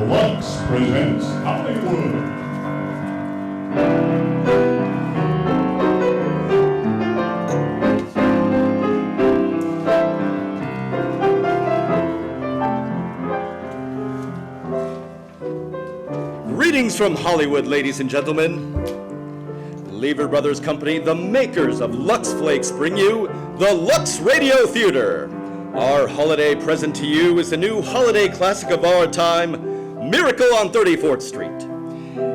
Lux presents Hollywood. Greetings from Hollywood, ladies and gentlemen. Lever Brothers Company, the makers of Lux Flakes, bring you the Lux Radio Theater. Our holiday present to you is the new holiday classic of our time, Miracle on 34th Street.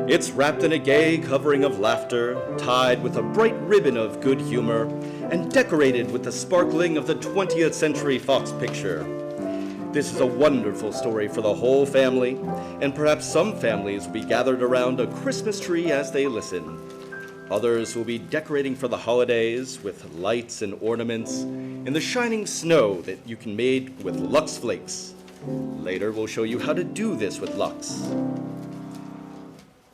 It's wrapped in a gay covering of laughter, tied with a bright ribbon of good humor, and decorated with the sparkling of the 20th Century Fox picture. This is a wonderful story for the whole family, and perhaps some families will be gathered around a Christmas tree as they listen. Others will be decorating for the holidays with lights and ornaments in the shining snow that you can make with Lux Flakes. Later, we'll show you how to do this with Lux.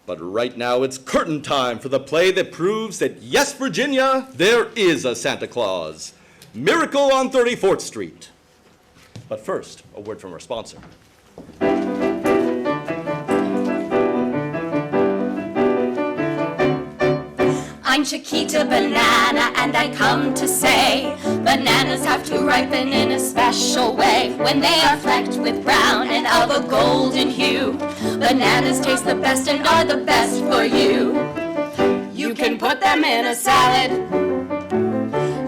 But right now, it's curtain time for the play that proves that, yes, Virginia, there is a Santa Claus. Miracle on 34th Street. But first, a word from our sponsor. I'm Chiquita Banana, and I come to say bananas have to ripen in a special way. When they are flecked with brown and of a golden hue, bananas taste the best and are the best for you. You can put them in a salad,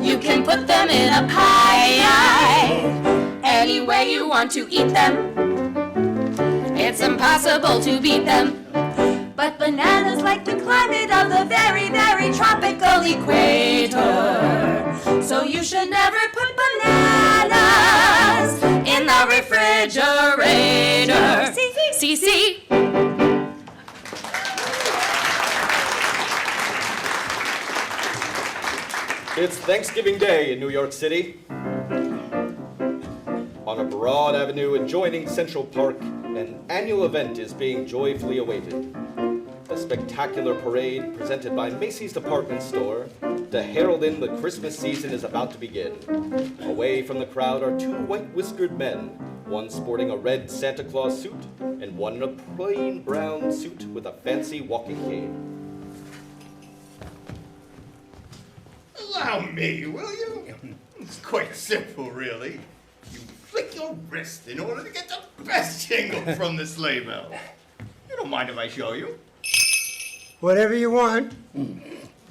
you can put them in a pie, any way you want to eat them, it's impossible to beat them. But bananas like the climate of the very, very tropical equator. So you should never put bananas in the refrigerator. See. It's Thanksgiving Day in New York City. On a broad avenue adjoining Central Park, an annual event is being joyfully awaited. A spectacular parade presented by Macy's department store to herald in the Christmas season is about to begin. Away from the crowd are two white-whiskered men, one sporting a red Santa Claus suit and one in a plain brown suit with a fancy walking cane. Allow me, will you? It's quite simple, really. You flick your wrist in order to get the best jingle from the sleigh bell. You don't mind if I show you? Whatever you want.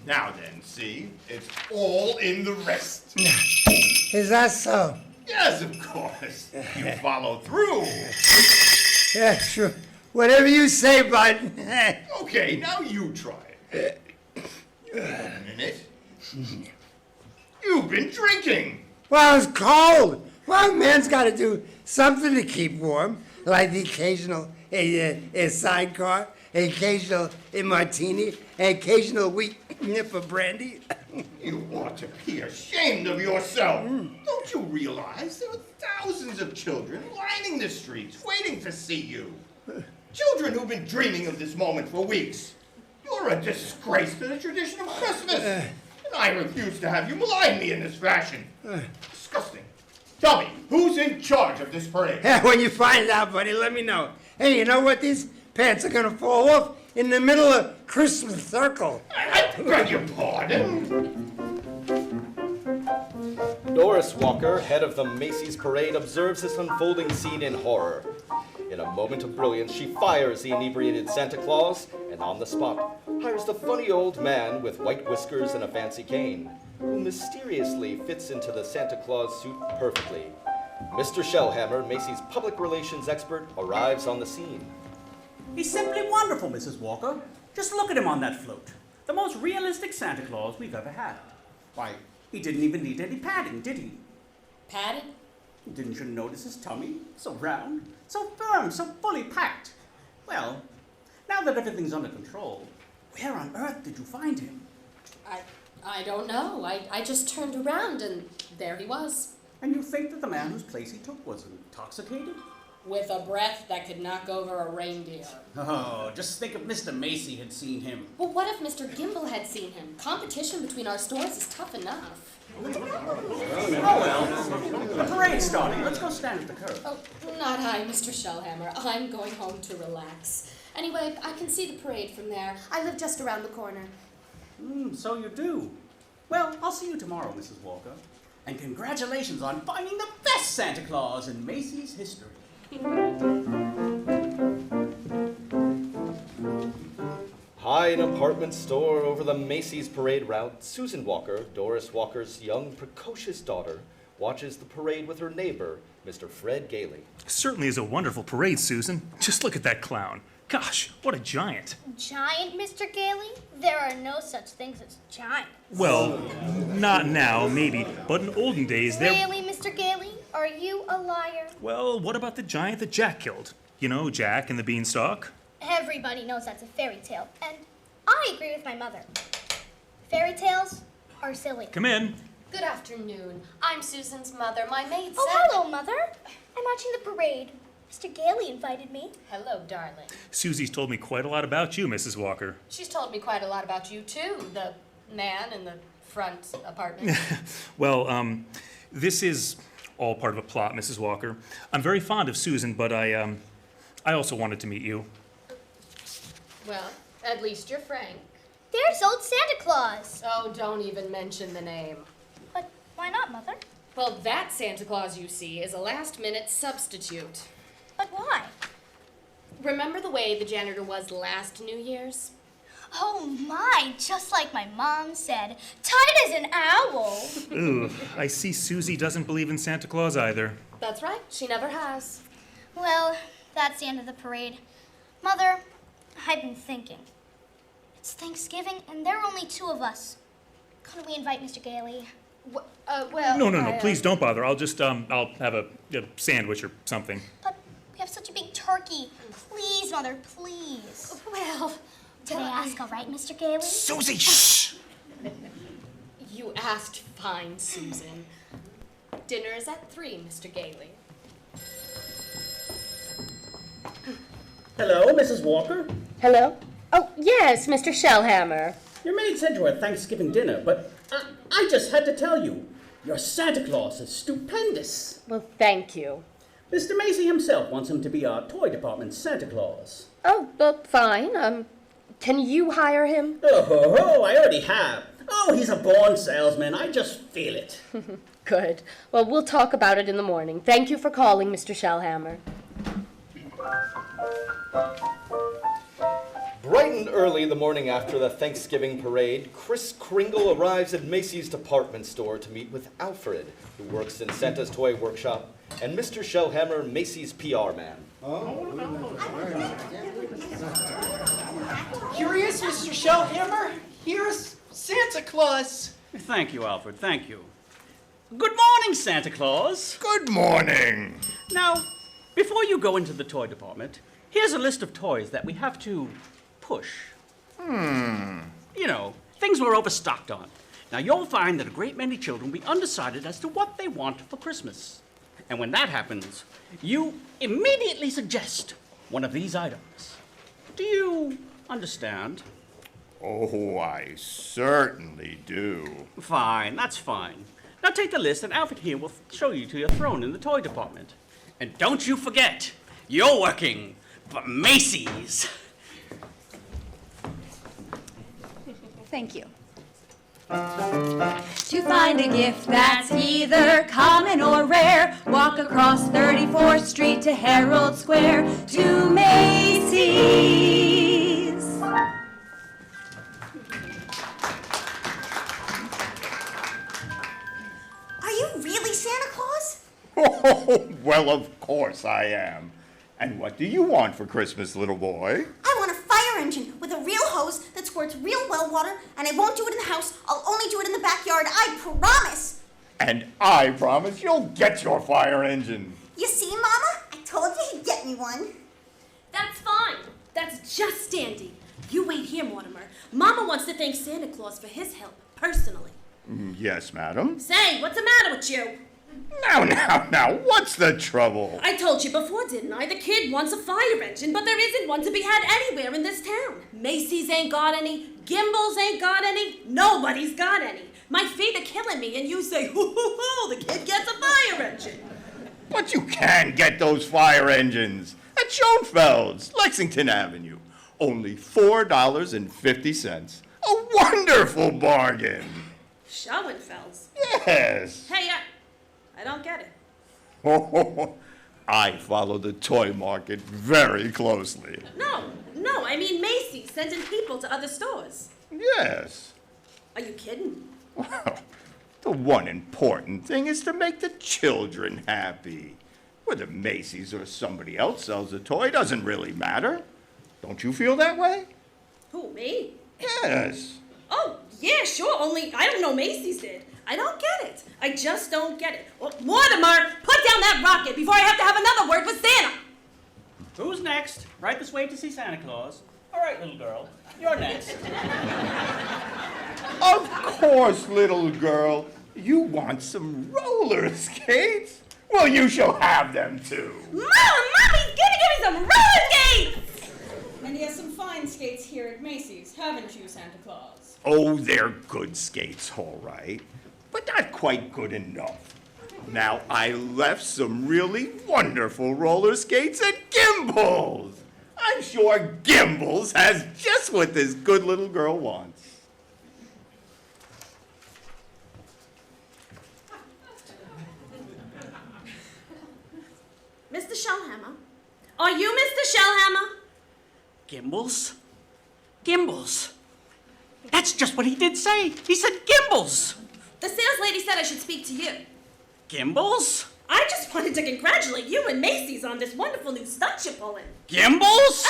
Now then, see? It's all in the wrist. Is that so? Yes, of course. You follow through. Yeah, sure. Whatever you say, bud. Okay, now you try it. A minute. You've been drinking. Well, it's cold. Well, man's got to do something to keep warm, like the occasional a sidecar, an occasional martini, an occasional weak nip of brandy. You ought to be ashamed of yourself. Don't you realize there are thousands of children lining the streets waiting to see you? Children who've been dreaming of this moment for weeks. You're a disgrace to the tradition of Christmas. And I refuse to have you malign me in this fashion. Disgusting. Tell me, who's in charge of this parade? When you find out, buddy, let me know. Hey, you know what? These pants are going to fall off in the middle of Christmas circle. I beg your pardon. Doris Walker, head of the Macy's parade, observes this unfolding scene in horror. In a moment of brilliance, she fires the inebriated Santa Claus and on the spot hires the funny old man with white whiskers and a fancy cane, who mysteriously fits into the Santa Claus suit perfectly. Mr. Shellhammer, Macy's public relations expert, arrives on the scene. He's simply wonderful, Mrs. Walker. Just look at him on that float. The most realistic Santa Claus we've ever had. Why, he didn't even need any padding, did he? Padded? Didn't you notice his tummy? So round, so firm, so fully packed. Well, now that everything's under control, where on earth did you find him? I don't know. I just turned around and there he was. And you think that the man whose place he took was intoxicated? With a breath that could knock over a reindeer. Oh, just think if Mr. Macy had seen him. Well, what if Mr. Gimble had seen him? Competition between our stores is tough enough. Oh, well. The parade's starting. Let's go stand at the curb. Oh, not I, Mr. Shellhammer. I'm going home to relax. Anyway, I can see the parade from there. I live just around the corner. So you do. Well, I'll see you tomorrow, Mrs. Walker. And congratulations on finding the best Santa Claus in Macy's history. High in an apartment store over the Macy's parade route, Susan Walker, Doris Walker's young, precocious daughter, watches the parade with her neighbor, Mr. Fred Gailey. Certainly is a wonderful parade, Susan. Just look at that clown. Gosh, what a giant. Giant, Mr. Gailey? There are no such things as giant. Well, not now, maybe, but in olden days there... Really, Mr. Gailey? Are you a liar? Well, what about the giant that Jack killed? You know, Jack and the Beanstalk? Everybody knows that's a fairy tale, and I agree with my mother. Fairy tales are silly. Come in. Good afternoon. I'm Susan's mother. My maid Oh, said... hello, Mother. I'm watching the parade. Mr. Gailey invited me. Hello, darling. Susie's told me quite a lot about you, Mrs. Walker. She's told me quite a lot about you, too, the man in the front apartment. Well, this is all part of a plot, Mrs. Walker. I'm very fond of Susan, but I also wanted to meet you. Well, at least you're frank. There's old Santa Claus. Oh, don't even mention the name. But why not, Mother? Well, that Santa Claus you see is a last-minute substitute. But why? Remember the way the janitor was last New Year's? Oh my, just like my mom said, tight as an owl. Ooh, I see Susie doesn't believe in Santa Claus either. That's right, she never has. Well, that's the end of the parade. Mother, I've been thinking. It's Thanksgiving, and there are only two of us. Couldn't we invite Mr. Gailey? Well... No, please don't bother. I'll just, I'll have a sandwich or something. But we have such a big turkey. Please, Mother, please. Well... Did I ask all right, Mr. Gailey? Susie, shh! You asked fine, Susan. Dinner is at 3, Mr. Gailey. Hello, Mrs. Walker. Hello? Oh, yes, Mr. Shellhammer. Your maid said you were at Thanksgiving dinner, but I just had to tell you, your Santa Claus is stupendous. Well, thank you. Mr. Macy himself wants him to be our toy department's Santa Claus. Oh, well, fine. Can you hire him? Oh, I already have. Oh, he's a born salesman. I just feel it. Good. Well, we'll talk about it in the morning. Thank you for calling, Mr. Shellhammer. Bright and early the morning after the Thanksgiving parade, Kris Kringle arrives at Macy's department store to meet with Alfred, who works in Santa's toy workshop, and Mr. Shellhammer, Macy's PR man. Curious, Mr. Shellhammer? Here's Santa Claus. Thank you, Alfred. Thank you. Good morning, Santa Claus. Good morning. Now, before you go into the toy department, here's a list of toys that we have to push. You know, things we're overstocked on. Now, you'll find that a great many children will be undecided as to what they want for Christmas. And when that happens, you immediately suggest one of these items. Do you understand? Oh, I certainly do. Fine, that's fine. Now take the list and Alfred here will show you to your throne in the toy department. And don't you forget, you're working for Macy's. Thank you. To find a gift that's either common or rare, walk across 34th Street to Herald Square to Macy's. Are you really Santa Claus? Oh, well, of course I am. And what do you want for Christmas, little boy? I want a fire engine with a real hose that squirts real well water, and I won't do it in the house. I'll only do it in the backyard. I promise. And I promise you'll get your fire engine. You see, Mama? I told you he'd get me one. That's fine. That's just dandy. You wait here, Mortimer. Mama wants to thank Santa Claus for his help, personally. Yes, madam. Say, what's the matter with you? Now, what's the trouble? I told you before, didn't I? The kid wants a fire engine, but there isn't one to be had anywhere in this town. Macy's ain't got any. Gimbel's ain't got any. Nobody's got any. My feet are killing me, and you say, hoo, hoo, hoo, the kid gets a fire engine. But you can get those fire engines at Schoenfeld's, Lexington Avenue. Only $4.50. A wonderful bargain. Schoenfeld's? Yes. Hey, I don't get it. I follow the toy market very closely. No, I mean Macy's sending people to other stores. Yes. Are you kidding? Well, the one important thing is to make the children happy. Whether Macy's or somebody else sells a toy doesn't really matter. Don't you feel that way? Who, me? Yes. Oh, yeah, sure, only I don't know Macy's did. I don't get it. I just don't get it. Well, Mortimer, put down that rocket before I have to have another word with Santa. Who's next? Right this way to see Santa Claus. All right, little girl, you're next. Of course, little girl. You want some roller skates? Well, you shall have them too. Mommy's gonna give me some roller skates! And he has some fine skates here at Macy's, haven't you, Santa Claus? Oh, they're good skates, all right, but not quite good enough. Now, I left some really wonderful roller skates at Gimbel's. I'm sure Gimbel's has just what this good little girl wants. Mr. Shellhammer? Are you Mr. Shellhammer? Gimbals? Gimbals. That's just what he did say. He said Gimbals. The sales lady said I should speak to you. Gimbals? I just wanted to congratulate you and Macy's on this wonderful new stunt you're pulling. Gimbals?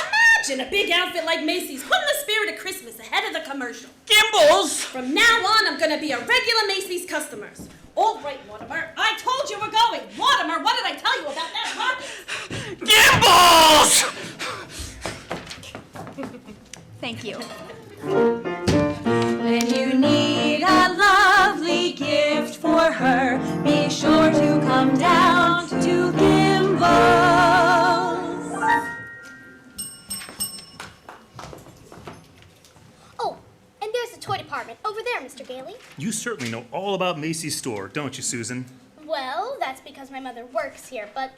Imagine a big outfit like Macy's putting the spirit of Christmas ahead of the commercial. Gimbals? From now on, I'm going to be a regular Macy's customer. All right, Mortimer. I told you we're going. Mortimer, what did I tell you about that rocket? Gimbals! Thank you. When you need a lovely gift for her, be sure to come down to Gimbals. Oh, and there's the toy department over there, Mr. Gailey. You certainly know all about Macy's store, don't you, Susan? Well, that's because my mother works here, but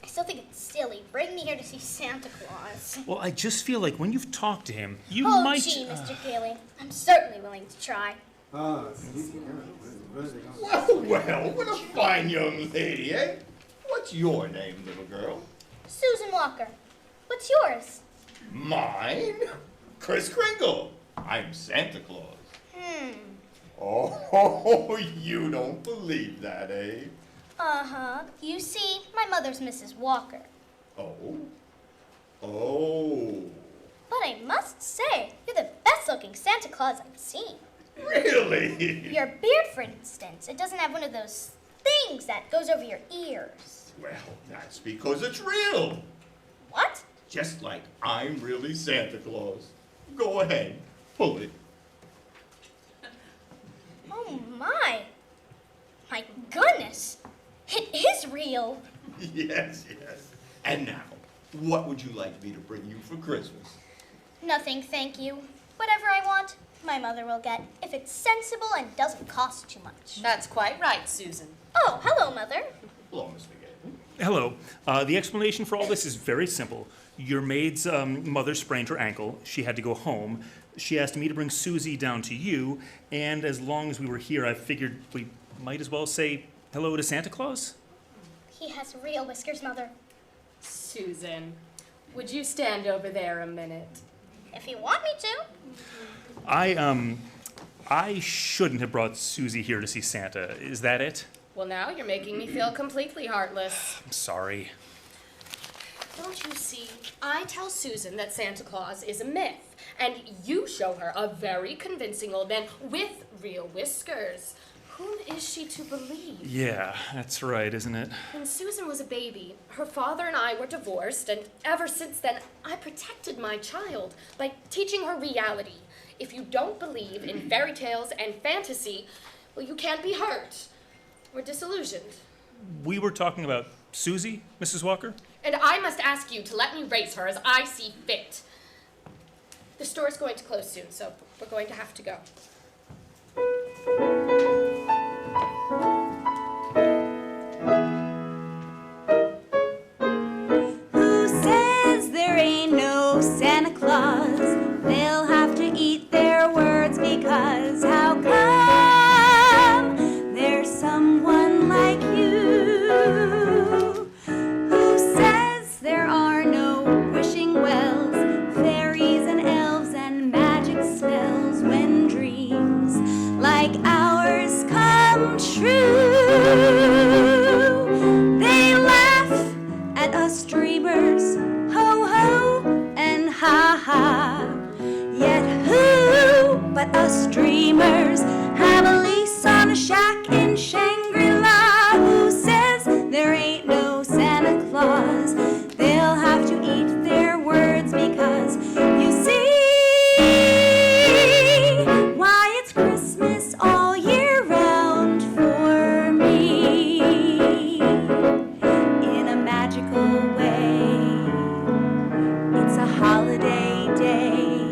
I still think it's silly. Bring me here to see Santa Claus. Well, I just feel like when you've talked to him, you Oh, might... gee, Mr. Gailey. I'm certainly willing to try. Well, what a fine young lady, eh? What's your name, little girl? Susan Walker. What's yours? Mine? Kris Kringle. I'm Santa Claus. Oh, you don't believe that, eh? Uh-huh. You see, my mother's Mrs. Walker. Oh? Oh. But I must say, you're the best-looking Santa Claus I've seen. Really? Your beard, for instance, it doesn't have one of those things that goes over your ears. Well, that's because it's real. What? Just like I'm really Santa Claus. Go ahead, pull it. Oh, my. My goodness. It is real. Yes. And now, what would you like me to bring you for Christmas? Nothing, thank you. Whatever I want, my mother will get, if it's sensible and doesn't cost too much. That's quite right, Susan. Oh, hello, Mother. Hello, Mr. Gailey. Hello. The explanation for all this is very simple. Your maid's mother sprained her ankle. She had to go home. She asked me to bring Susie down to you, and as long as we were here, I figured we might as well say hello to Santa Claus. He has real whiskers, Mother. Susan, would you stand over there a minute? If you want me to. I shouldn't have brought Susie here to see Santa. Is that it? Well, now you're making me feel completely heartless. I'm sorry. Don't you see? I tell Susan that Santa Claus is a myth, and you show her a very convincing old man with real whiskers. Whom is she to believe? Yeah, that's right, isn't it? When Susan was a baby, her father and I were divorced, and ever since then, I protected my child by teaching her reality. If you don't believe in fairy tales and fantasy, well, you can't be hurt. We're disillusioned. We were talking about Susie, Mrs. Walker? And I must ask you to let me raise her as I see fit. The store's going to close soon, so we're going to have to go. Claus. They'll have to eat their words because how come there's someone like you who says there are no wishing wells, fairies and elves and magic spells when dreams like ours come true. They laugh at us dreamers, ho ho and ha ha. Yet who but us dreamers have a lease on a shack in Shangri-La? Who says there ain't no Santa Claus? They'll have to eat their words because you see why it's Christmas all year round for me. In a magical way, it's a holiday day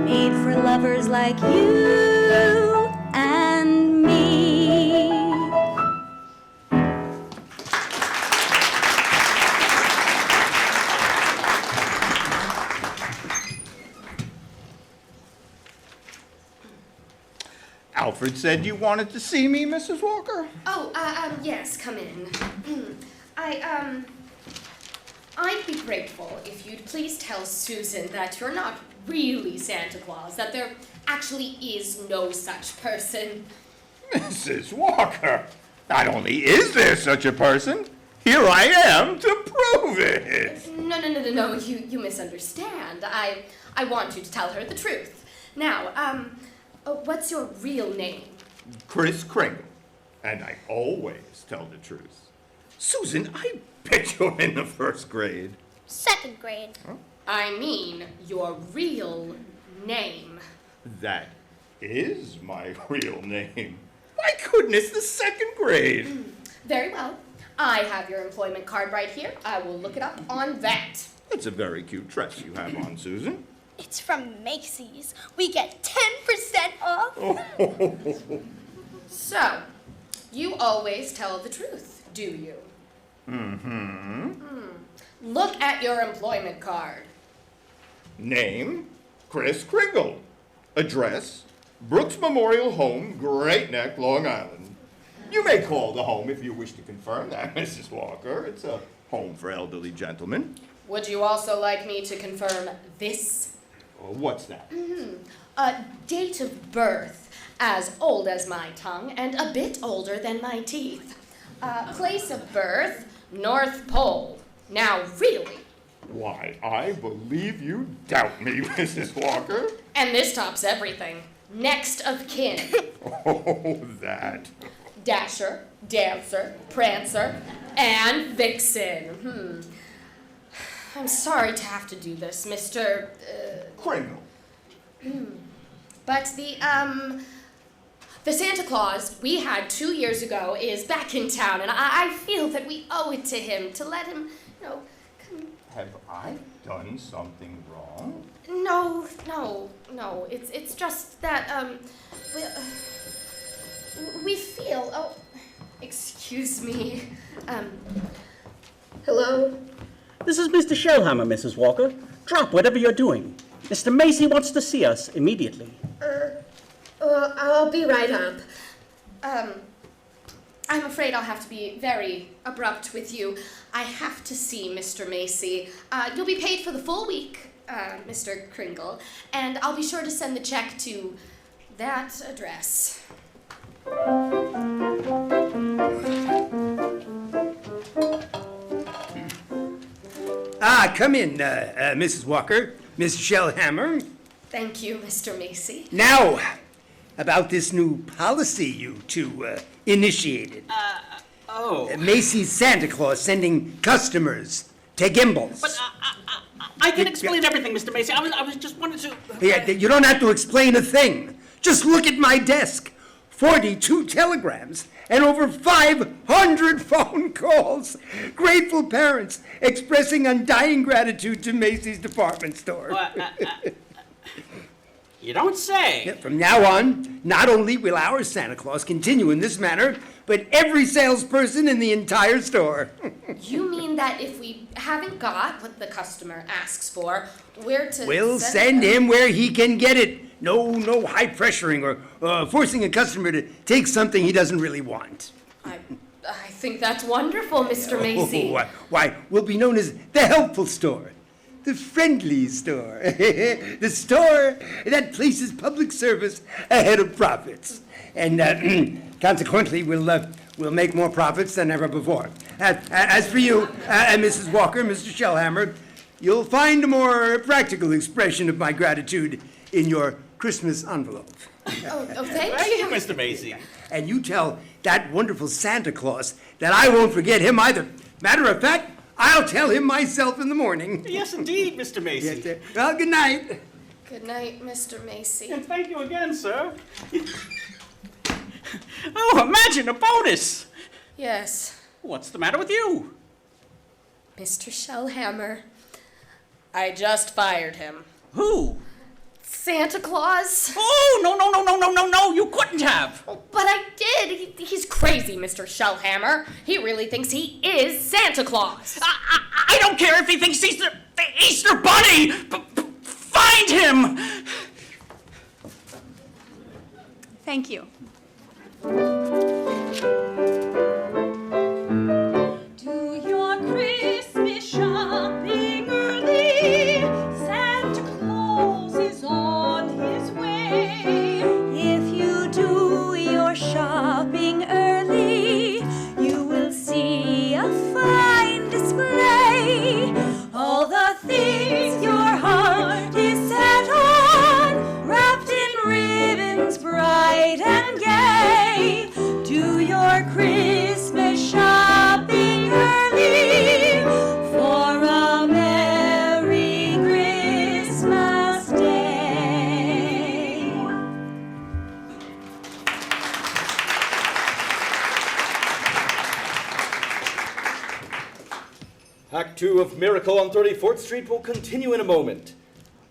made for lovers like you and me. Alfred said you wanted to see me, Mrs. Walker. Oh, yes, come in. I'd be grateful if you'd please tell Susan that you're not really Santa Claus, that there actually is no such person. Mrs. Walker, not only is there such a person, here I am to prove it. No, you misunderstand. I want you to tell her the truth. Now, what's your real name? Kris Kringle, and I always tell the truth. Susan, I bet you're in the first grade. 2nd grade. Huh? I mean, your real name. That is my real name. My goodness, the 2nd grade. Very well. I have your employment card right here. I will look it up on that. That's a very cute dress you have on, Susan. It's from Macy's. We get 10% off. So, you always tell the truth, do you? Mm-hmm. Look at your employment card. Name, Kris Kringle. Address, Brooks Memorial Home, Great Neck, Long Island. You may call the home if you wish to confirm that, Mrs. Walker. It's a home for elderly gentlemen. Would you also like me to confirm this? What's that? Date of birth, as old as my tongue and a bit older than my teeth. Place of birth, North Pole. Now, really. Why, I believe you doubt me, Mrs. Walker. And this tops everything. Next of kin. Oh, that. Dasher, Dancer, Prancer, and Vixen. I'm sorry to have to do this, Mr. Kringle. But the Santa Claus we had 2 years ago is back in town, and I feel that we owe it to him to let him, come. Have I done something wrong? No. It's just that, we feel, excuse me. Hello? This is Mr. Shellhammer, Mrs. Walker. Drop whatever you're doing. Mr. Macy wants to see us immediately. I'll be right up. I'm afraid I'll have to be very abrupt with you. I have to see Mr. Macy. You'll be paid for the full week, Mr. Kringle, and I'll be sure to send the check to that address. Come in, Mrs. Walker, Miss Shellhammer. Thank you, Mr. Macy. Now, about this new policy you two initiated. Macy's Santa Claus sending customers to Gimbals. But I can explain everything, Mr. Macy. I was just wanted to... Yeah, you don't have to explain a thing. Just look at my desk. 42 telegrams and over 500 phone calls. Grateful parents expressing undying gratitude to Macy's department store. You don't say. From now on, not only will our Santa Claus continue in this manner, but every salesperson in the entire store. You mean that if we haven't got what the customer asks for, we're to We'll send him where he can get it. No high pressuring or forcing a customer to take something he doesn't really want. I think that's wonderful, Mr. Macy. Why, we'll be known as the helpful store, the friendly store, the store that places public service ahead of profits. And consequently, we'll make more profits than ever before. As for you, Mrs. Walker, Mr. Shellhammer, you'll find a more practical expression of my gratitude in your Christmas envelope. Oh, thank Thank you. you, Mr. Macy. And you tell that wonderful Santa Claus that I won't forget him either. Matter of fact, I'll tell him myself in the morning. Yes, indeed, Mr. Macy. Yes, sir. Well, good night. Good night, Mr. Macy. And thank you again, sir. Oh, imagine a bonus! Yes, What's the matter with you? Mr. Shellhammer. I just fired him. Who? Santa Claus. Oh, no, you couldn't have. Oh, but I did. He's crazy, Mr. Shellhammer. He really thinks he is Santa Claus. I don't care if he thinks he's the Easter Bunny. Find him. Thank you. Do your Christmas shopping early. Santa Claus is on his way. If you do your shopping early, you will see a fine display. All the things your heart is set on, wrapped in ribbons bright and gay. Do your Christmas shopping early for a Merry Christmas Day. Act 2 of Miracle on 34th Street will continue in a moment.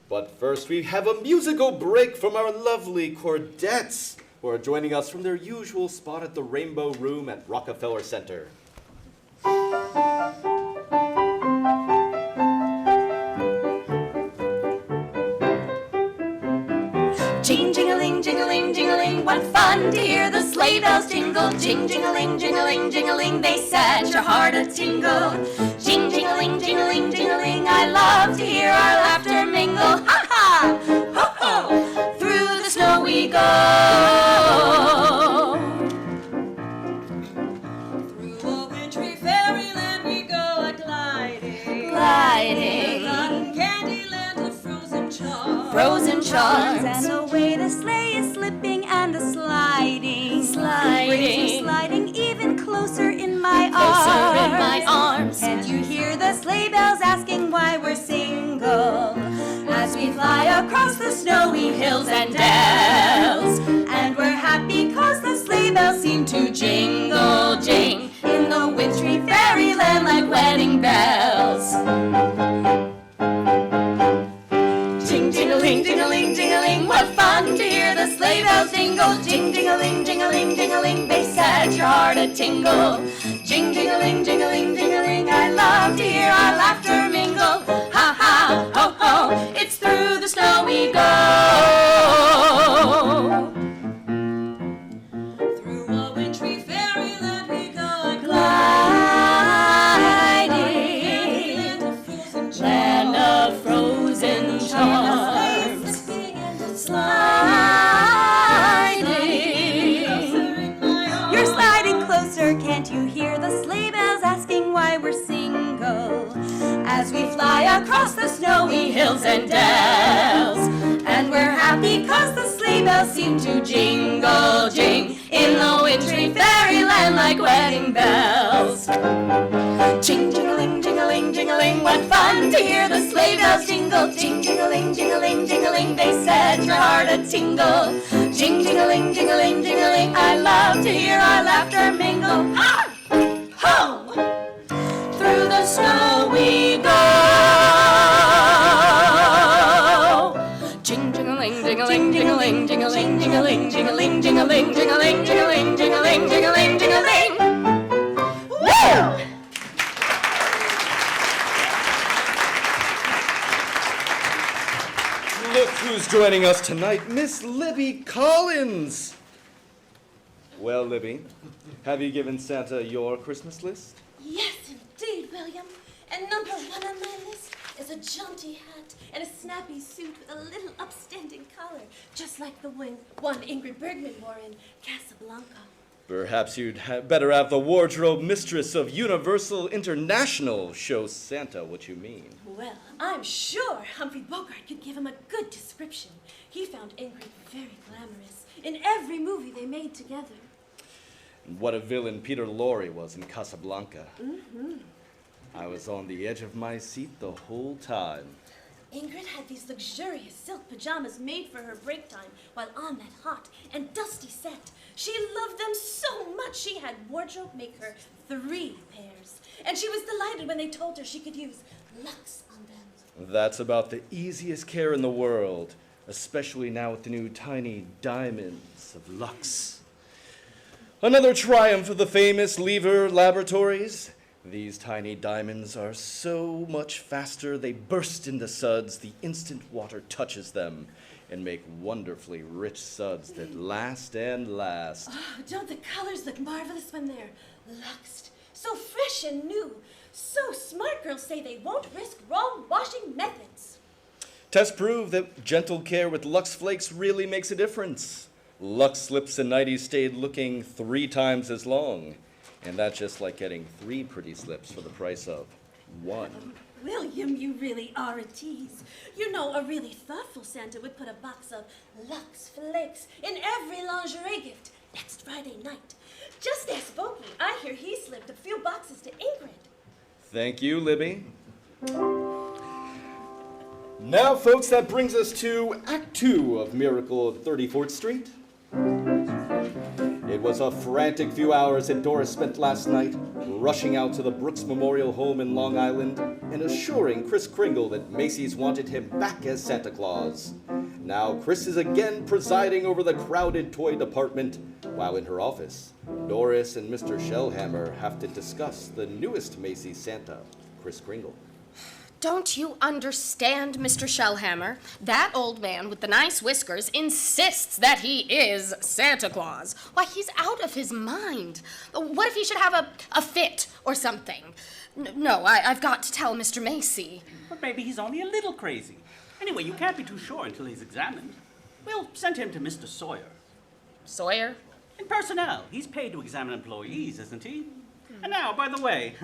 But first, we have a musical break from our lovely Cordettes, who are joining us from their usual spot at the Rainbow Room at Rockefeller Center. Jing-jing-a-ling, jing-a-ling, jing-a-ling, what fun to hear the sleigh bells jingle. Jing-jing-a-ling, jing-a-ling, jing-a-ling, they set your heart a-tingle. Jing-jing-a-ling, jing-a-ling, jing-a-ling, I love to hear our laughter mingle. Ha-ha! Ho-ho! Through the snow we go. Through a wintry fairyland we go a-gliding. Gliding. Cotton candy land of frozen charms. Frozen charms. And away the sleigh is slipping and a-sliding. Sliding. Brings you sliding even closer in my Closer arms. in my arms. And you hear the sleigh bells asking why we're single. As we fly across the snowy hills and dales. And we're happy 'cause the sleigh bells seem to jingle, jing in the wintry fairyland like wedding bells. Jing-jing-a-ling, jing-a-ling, jing-a-ling, what fun to hear the sleigh bells jingle. Jing-jing-a-ling, jing-a-ling, jing-a-ling, they set your heart a-tingle. Jing-jing-a-ling, jing-a-ling, jing-a-ling, I love to hear our laughter mingle. Ha-ha, ho-ho, it's through the snow we go. Through a wintry fairyland we go Gliding, land of frozen charms. Sliding. You're sliding closer, can't you hear the sleigh bells asking why we're single? As we fly across the snowy hills and dales. And we're happy 'cause the sleigh bells seem to jingle, jing in the wintry fairyland like wedding bells. Jing-jing-a-ling, jing-a-ling, jing-a-ling, what fun to hear the sleigh bells jingle. Jing-jing-a-ling, jing-a-ling, jing-a-ling, they set your heart a-tingle. Jing-jing-a-ling, jing-a-ling, jing-a-ling, I love to hear our laughter mingle. Ha! Ho! Through the snow we go. Jing-jing-a-ling, jing-a-ling, jing-a-ling, jing-a-ling, jing-a-ling, jing-a-ling, jing-a-ling, jing-a-ling, jing-a-ling, jing-a-ling, jing-a-ling, jing-a-ling, jing-a-ling. Who's joining us tonight? Miss Libby Collins. Well, Libby, have you given Santa your Christmas list? Yes, indeed, William. And number one on my list is a jaunty hat and a snappy suit with a little upstanding collar, just like the one Ingrid Bergman wore in Casablanca. Perhaps you'd better have the wardrobe mistress of Universal International show Santa what you mean. Well, I'm sure Humphrey Bogart could give him a good description. He found Ingrid very glamorous in every movie they made together. And what a villain Peter Lorre was in Casablanca. Mm-hmm. I was on the edge of my seat the whole time. Ingrid had these luxurious silk pajamas made for her break time while on that hot and dusty set. She loved them so much she had wardrobe make her 3 pairs. And she was delighted when they told her she could use Lux on them. That's about the easiest care in the world, especially now with the new tiny diamonds of Lux. Another triumph of the famous Lever Laboratories. These tiny diamonds are so much faster they burst into suds the instant water touches them and make wonderfully rich suds that last and last. Oh, don't the colors look marvelous when they're luxed? So fresh and new. So smart girls say they won't risk wrong washing methods. Tests prove that gentle care with Lux Flakes really makes a difference. Lux slips and nighties stayed looking 3 times as long. And that's just like getting 3 pretty slips for the price of 1. William, you really are a tease. You know, a really thoughtful Santa would put a box of Lux Flakes in every lingerie gift next Friday night. Just ask Bogey. I hear he slipped a few boxes to Ingrid. Thank you, Libby. Now, folks, that brings us to Act 2 of Miracle at 34th Street. It was a frantic few hours that Doris spent last night, rushing out to the Brooks Memorial Home in Long Island and assuring Kris Kringle that Macy's wanted him back as Santa Claus. Now, Kris is again presiding over the crowded toy department, while in her office, Doris and Mr. Shellhammer have to discuss the newest Macy's Santa, Kris Kringle. Don't you understand, Mr. Shellhammer? That old man with the nice whiskers insists that he is Santa Claus. Why, he's out of his mind. What if he should have a fit or something? No, I've got to tell Mr. Macy. But maybe he's only a little crazy. Anyway, you can't be too sure until he's examined. We'll send him to Mr. Sawyer. Sawyer? In personnel. He's paid to examine employees, isn't he? And now, by the way,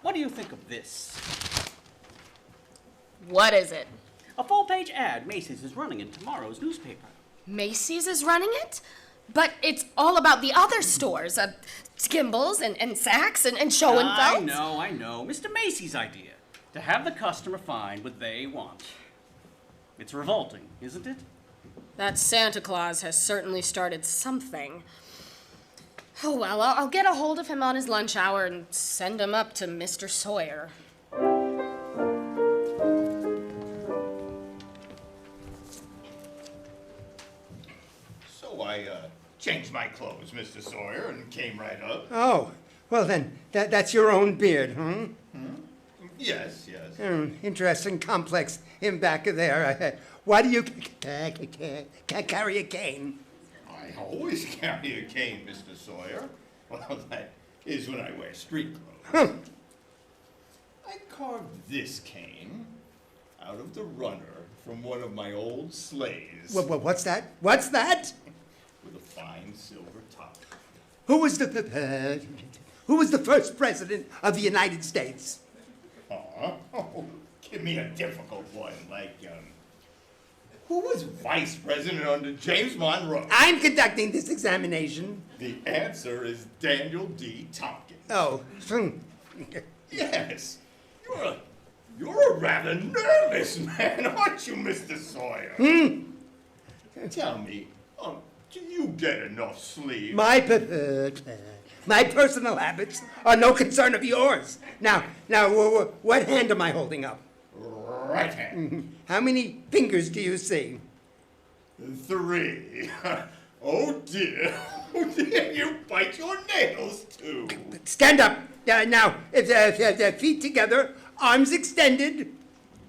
what do you think of this? What is it? A full-page ad Macy's is running in tomorrow's newspaper. Macy's is running it? But it's all about the other stores, Skimble's and Saks and Show and Felt. I know. Mr. Macy's idea. To have the customer find what they want. It's revolting, isn't it? That Santa Claus has certainly started something. Oh, well, I'll get a hold of him on his lunch hour and send him up to Mr. Sawyer. So I changed my clothes, Mr. Sawyer, and came right up. Oh, well then, that's your own beard, huh? Yes, yes. Interesting complex in back of there. Why do you carry a cane? I always carry a cane, Mr. Sawyer. Well, that is when I wear street clothes. I carved this cane out of the runner from one of my old sleighs. What's that? What's that? With a fine silver top. Who was the first president of the United States? Oh, give me a difficult one, like, who was vice president under James Monroe? I'm conducting this examination. The answer is Daniel D. Tompkins. Oh. Yes. You're a rather nervous man, aren't you, Mr. Sawyer? Tell me, do you get enough sleep? My personal habits are no concern of yours. Now, what hand am I holding up? Right hand. How many fingers do you see? 3. Oh dear, you bite your nails too. Stand up. Now, if feet together, arms extended.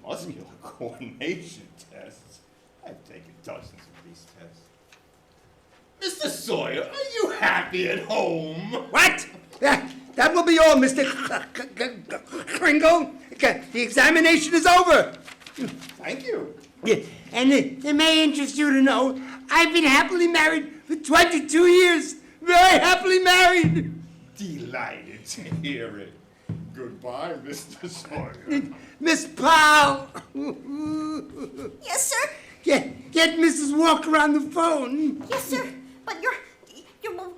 Muscular coordination tests. I've taken dozens of these tests. Mr. Sawyer, are you happy at home? What? That will be all, Mr. Kringle. The examination is over. Thank you. Yeah, and it may interest you to know I've been happily married for 22 years. Very happily married. Delighted to hear it. Goodbye, Mr. Sawyer. Miss Powell. Yes, sir? Get Mrs. Walker on the phone. Yes, sir. But your one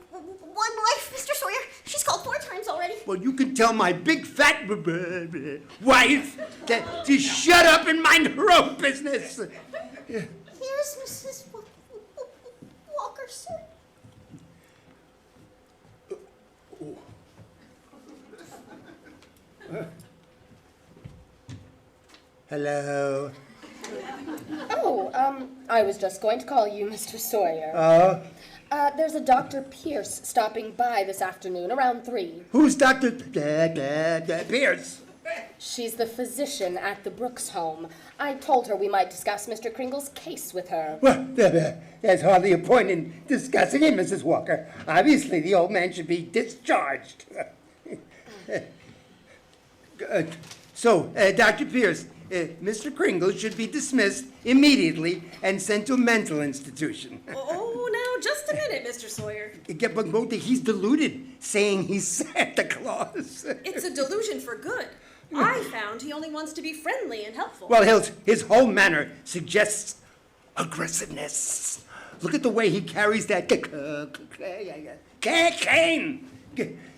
wife, Mr. Sawyer, she's called 4 times already. Well, you can tell my big fat wife to shut up and mind her own business. Here's Mrs. Walker, sir. Hello. Oh, I was just going to call you Mr. Sawyer. Oh? There's a Dr. Pierce stopping by this afternoon around 3. Who's Dr. Pierce? She's the physician at the Brooks home. I told her we might discuss Mr. Kringle's case with her. Well, there's hardly a point in discussing it, Mrs. Walker. Obviously, the old man should be discharged. So, Dr. Pierce, Mr. Kringle should be dismissed immediately and sent to a mental institution. Oh, now, just a minute, Mr. Sawyer. But he's deluded, saying he's Santa Claus. It's a delusion for good. I found he only wants to be friendly and helpful. Well, his whole manner suggests aggressiveness. Look at the way he carries that cane.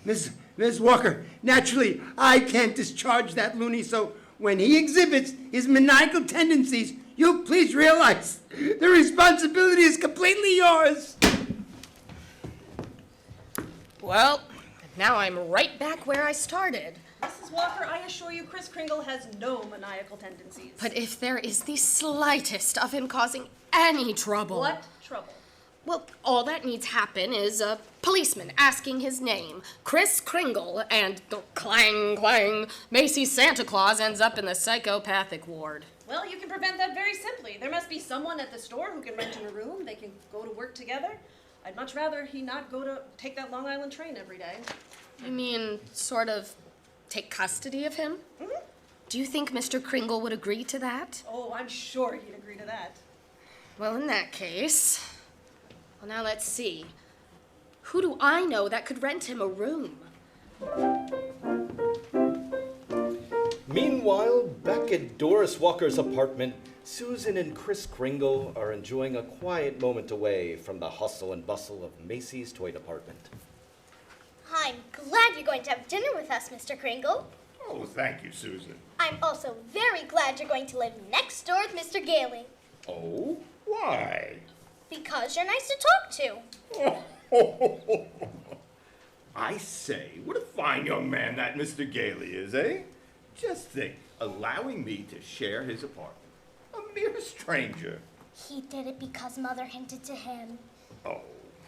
Miss Walker, naturally, I can't discharge that loony, so when he exhibits his maniacal tendencies, you please realize the responsibility is completely yours. Well, now I'm right back where I started. Mrs. Walker, I assure you Kris Kringle has no maniacal tendencies. But if there is the slightest of him causing any trouble... What trouble? Well, all that needs happen is a policeman asking his name, Kris Kringle, and clang, clang, Macy Santa Claus ends up in the psychopathic ward. Well, you can prevent that very simply. There must be someone at the store who can rent him a room. They can go to work together. I'd much rather he not take that Long Island train every day. You mean sort of take custody of him? Mm-hmm. Do you think Mr. Kringle would agree to that? Oh, I'm sure he'd agree to that. Well, in that case... Well, now let's see. Who do I know that could rent him a room? Meanwhile, back at Doris Walker's apartment, Susan and Kris Kringle are enjoying a quiet moment away from the hustle and bustle of Macy's toy department. I'm glad you're going to have dinner with us, Mr. Kringle. Oh, thank you, Susan. I'm also very glad you're going to live next door with Mr. Gailey. Oh? Why? Because you're nice to talk to. I say, what a fine young man that Mr. Gailey is, eh? Just think, allowing me to share his apartment. A mere stranger. He did it because Mother hinted to him. Oh,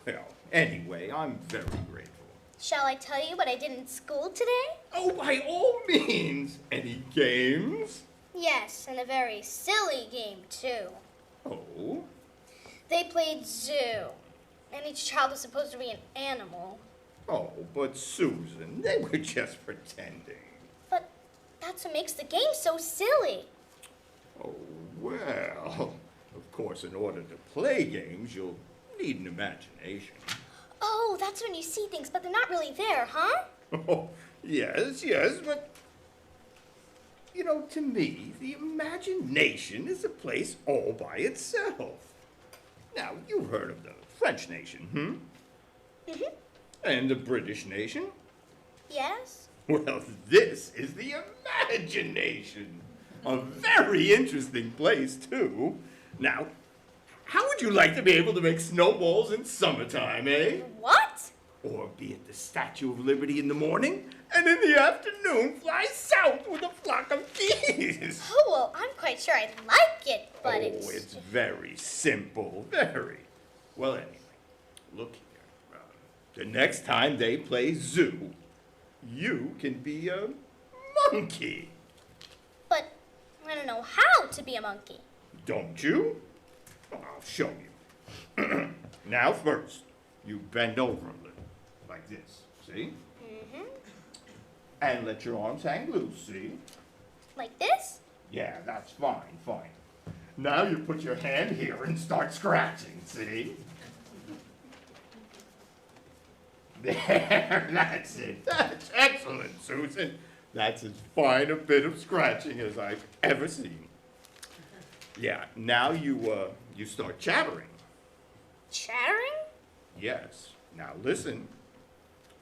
well, anyway, I'm very grateful. Shall I tell you what I did in school today? Oh, by all means. Any games? Yes, and a very silly game, too. Oh? They played zoo, and each child was supposed to be an animal. Oh, but Susan, they were just pretending. But that's what makes the game so silly. Oh, well, of course, in order to play games, you'll need an imagination. Oh, that's when you see things, but they're not really there, huh? Oh, yes, but, you know, to me, the imagination is a place all by itself. Now, you've heard of the French nation, Mm-hmm. And the British nation? Yes? Well, this is the imagination. A very interesting place, too. Now, how would you like to be able to make snowballs in summertime, eh? What? Or be at the Statue of Liberty in the morning, and in the afternoon fly south with a flock of geese? Oh, well, I'm quite sure I'd like it, but it's very simple, very. Well, anyway, look here. The next time they play zoo, you can be a monkey. But I don't know how to be a monkey. Don't you? I'll show you. Now first, you bend over a little, like this, see? Mm-hmm. And let your arms hang loose, see? Like this? Yeah, that's fine, fine. Now you put your hand here and start scratching, see? There, that's it. That's excellent, Susan. That's as fine a bit of scratching as I've ever seen. Yeah, now you start chattering. Chattering? Yes. Now listen.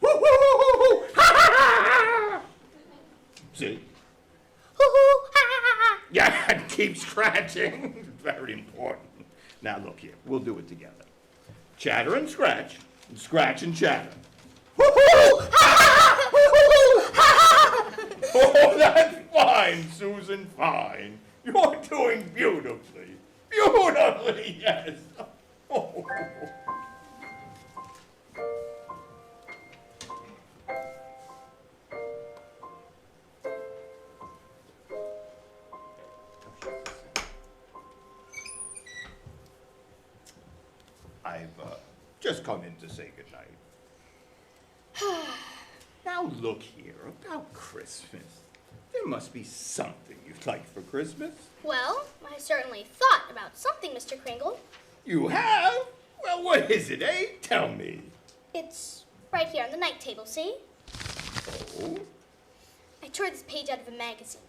Woo, woo, woo, woo, woo. Ha, ha, ha, ha. See? Hoo-hoo, ha, ha, ha. Yeah, and keep scratching. Very important. Now look here, we'll do it together. Chatter and scratch and chatter. Woo-hoo! Ha, ha, ha. Woo-hoo! Ha, ha. Oh, that's fine, Susan, fine. You're doing beautifully. Beautifully, yes. Oh. I've just come in to say goodnight. Now look here, about Christmas. There must be something you'd like for Christmas. Well, I certainly thought about something, Mr. Kringle. You have? Well, what is it, eh? Tell me. It's right here on the night table, see? Oh? I tore this page out of a magazine.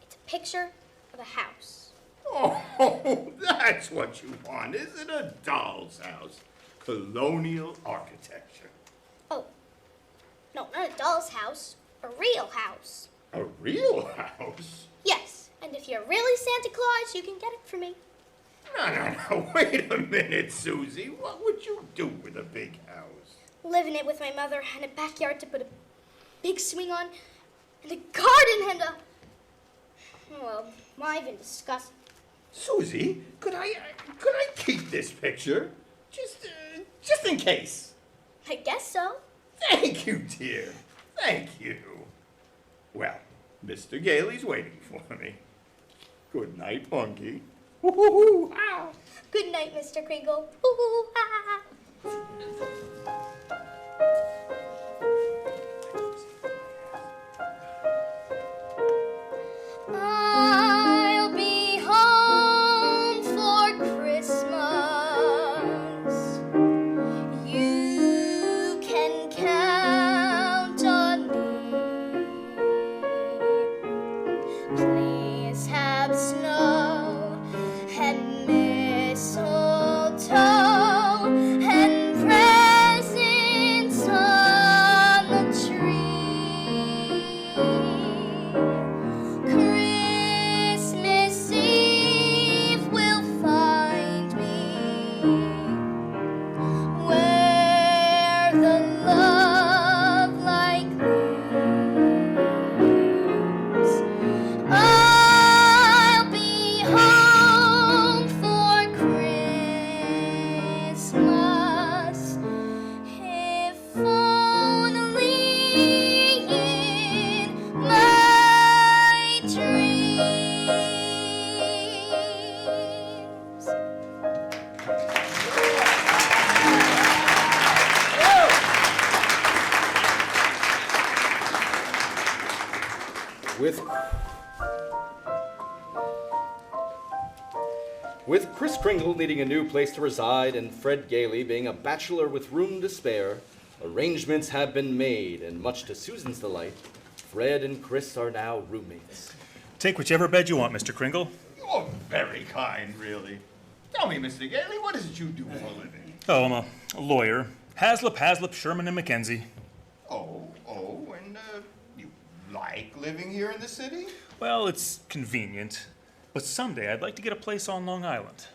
It's a picture of a house. Oh, that's what you want, is it? A doll's house. Colonial architecture. Oh, no, not a doll's house. A real house. A real house? Yes, and if you're really Santa Claus, you can get it for me. No, wait a minute, Susie. What would you do with a big house? Live in it with my mother and a backyard to put a big swing on and a garden and a... Well, why even discuss it? Susie, could I keep this picture? Just in case. I guess so. Thank you, dear. Thank you. Well, Mr. Gailey's waiting for me. Good night, Punky. Woo-hoo-hoo, ah. Good night, Mr. Kringle. Hoo-hoo, ha, ha. I'll be home for Christmas. You can count on me. Please have snow and mistletoe and presents on the tree. Christmas Eve will find me where the love light gleams. I'll be home for Christmas, if only in my dreams. With Kris Kringle needing a new place to reside and Fred Gailey being a bachelor with room to spare, arrangements have been made, and much to Susan's delight, Fred and Kris are now roommates. Take whichever bed you want, Mr. Kringle. You're very kind, really. Tell me, Mr. Gailey, what is it you do for a living? Oh, I'm a lawyer. Haslip, Sherman, and McKenzie. And you like living here in the city? Well, it's convenient. But someday I'd like to get a place on Long Island.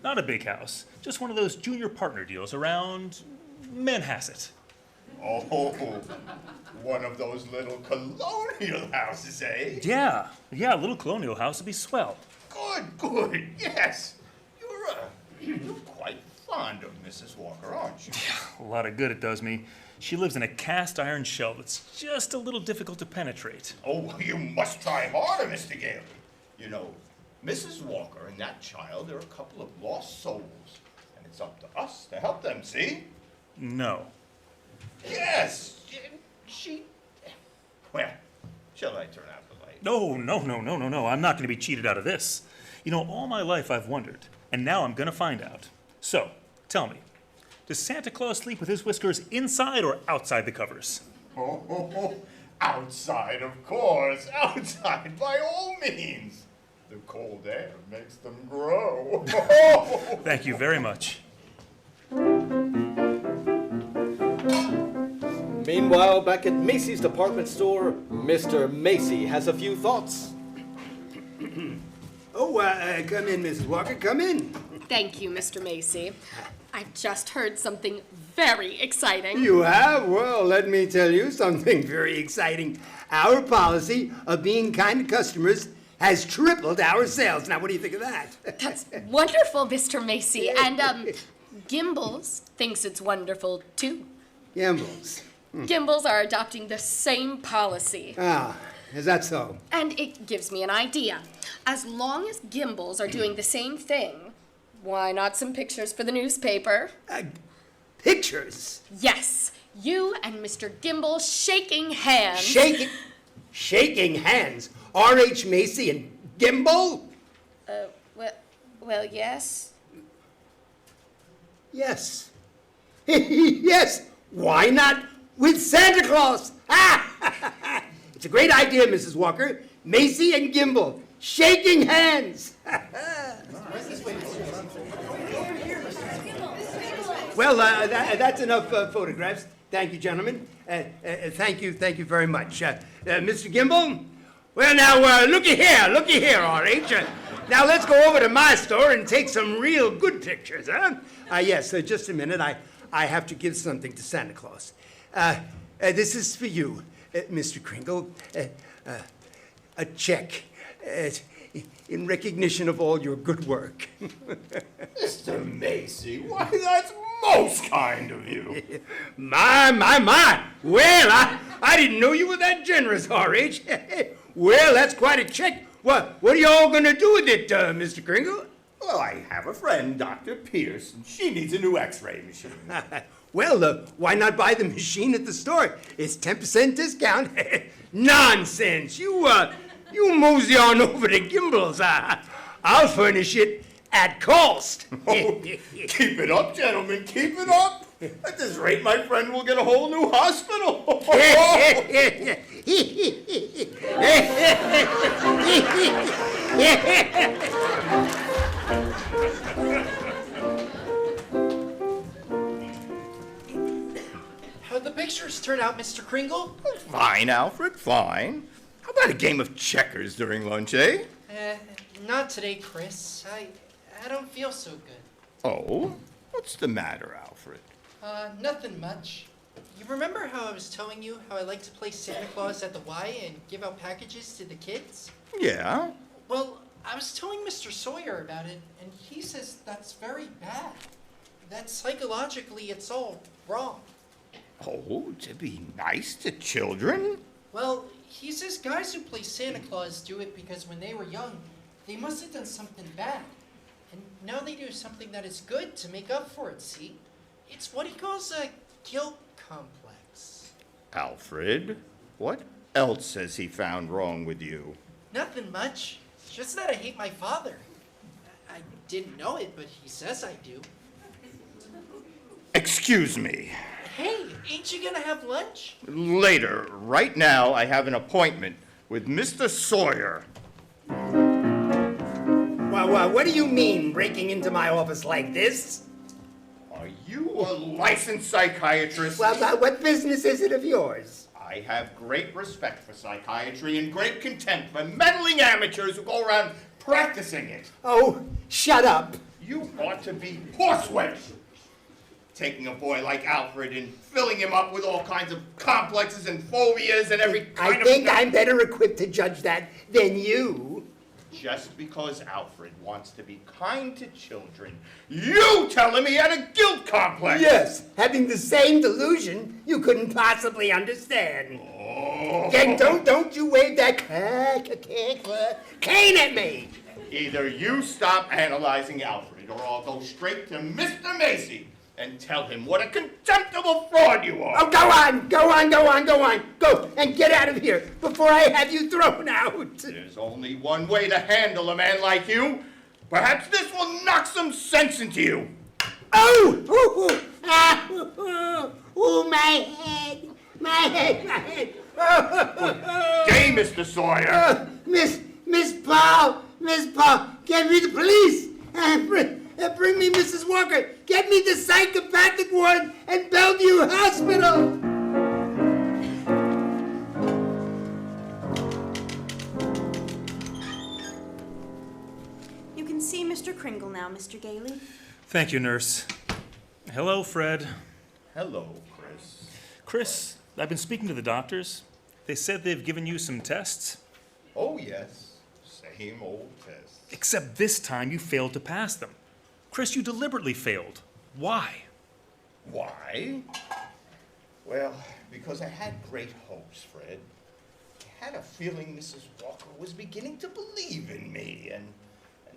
Not a big house, just one of those junior partner deals around Manhasset. Oh, one of those little colonial houses, eh? Yeah, a little colonial house would be swell. Good, yes. You're quite fond of Mrs. Walker, aren't you? A lot of good it does me. She lives in a cast iron shell that's just a little difficult to penetrate. Oh, you must try harder, Mr. Gailey. You know, Mrs. Walker and that child are a couple of lost souls, and it's up to us to help them, see? No. Yes, well, shall I turn out the light? No. I'm not going to be cheated out of this. You know, all my life I've wondered, and now I'm going to find out. So, tell me, does Santa Claus sleep with his whiskers inside or outside the covers? Oh, outside, of course. Outside, by all means. The cold air makes them grow. Thank you very much. Meanwhile, back at Macy's department store, Mr. Macy has a few thoughts. Come in, Mrs. Walker, come in. Thank you, Mr. Macy. I've just heard something very exciting. You have? Well, let me tell you something very exciting. Our policy of being kind to customers has tripled our sales. Now, what do you think of that? That's wonderful, Mr. Macy. And, Gimbals thinks it's wonderful, too. Gimbals. Gimbals are adopting the same policy. Ah, is that so? And it gives me an idea. As long as Gimbals are doing the same thing, why not some pictures for the newspaper? Pictures? Yes. You and Mr. Gimbal shaking hands. Shaking hands? R.H. Macy and Gimbal? Well, yes. Yes. Yes. Why not with Santa Claus? It's a great idea, Mrs. Walker. Macy and Gimbal shaking hands. Well, that's enough photographs. Thank you, gentlemen. Thank you very much. Mr. Gimbal? Well, now, looky here, R.H. Now, let's go over to my store and take some real good pictures, huh? Yes, just a minute. I have to give something to Santa Claus. This is for you, Mr. Kringle. A check in recognition of all your good work. Mr. Macy, why, that's most kind of you. My. Well, I didn't know you were that generous, R.H. Well, that's quite a check. What are you all going to do with it, Mr. Kringle? Well, I have a friend, Dr. Pierce, and she needs a new x-ray machine. Well, why not buy the machine at the store? It's 10% discount. Nonsense. You mosey on over to Gimbals. I'll furnish it at cost. Oh, keep it up, gentlemen, keep it up. At this rate, my friend will get a whole new hospital. How'd the pictures turn out, Mr. Kringle? Fine, Alfred, fine. How about a game of checkers during lunch, eh? Not today, Kris. I don't feel so good. Oh? What's the matter, Alfred? Nothing much. You remember how I was telling you how I like to play Santa Claus at the Y and give out packages to the kids? Yeah? Well, I was telling Mr. Sawyer about it, and he says that's very bad. That psychologically it's all wrong. Oh, to be nice to children? Well, he says guys who play Santa Claus do it because when they were young, they must have done something bad. And now they do something that is good to make up for it, see? It's what he calls a guilt complex. Alfred, what else has he found wrong with you? Nothing much. Just that I hate my father. I didn't know it, but he says I do. Excuse me. Hey, ain't you gonna have lunch? Later. Right now, I have an appointment with Mr. Sawyer. Well, what do you mean, breaking into my office like this? Are you a licensed psychiatrist? Well, what business is it of yours? I have great respect for psychiatry and great contempt for meddling amateurs who go around practicing it. Oh, shut up. You ought to be horsewhipped. Taking a boy like Alfred and filling him up with all kinds of complexes and phobias and every kind I think I'm better equipped to judge that than you. Just because Alfred wants to be kind to children, you tell him he had a guilt complex. Yes, having the same delusion you couldn't possibly understand. Oh. Don't you wave that cane at me. Either you stop analyzing Alfred, or I'll go straight to Mr. Macy and tell him what a contemptible fraud you are. Oh, go on. Go and get out of here before I have you thrown out. There's only one way to handle a man like you. Perhaps this will knock some sense into you. Oh, my head. Day, Mr. Sawyer. Miss Paul, get me the police. Bring me Mrs. Walker. Get me the psychopathic ward at Bellevue Hospital. You can see Mr. Kringle now, Mr. Gailey. Thank you, nurse. Hello, Fred. Hello, Kris. Kris, I've been speaking to the doctors. They said they've given you some tests. Oh, yes. Same old tests. Except this time you failed to pass them. Kris, you deliberately failed. Why? Why? Well, because I had great hopes, Fred. I had a feeling Mrs. Walker was beginning to believe in me, and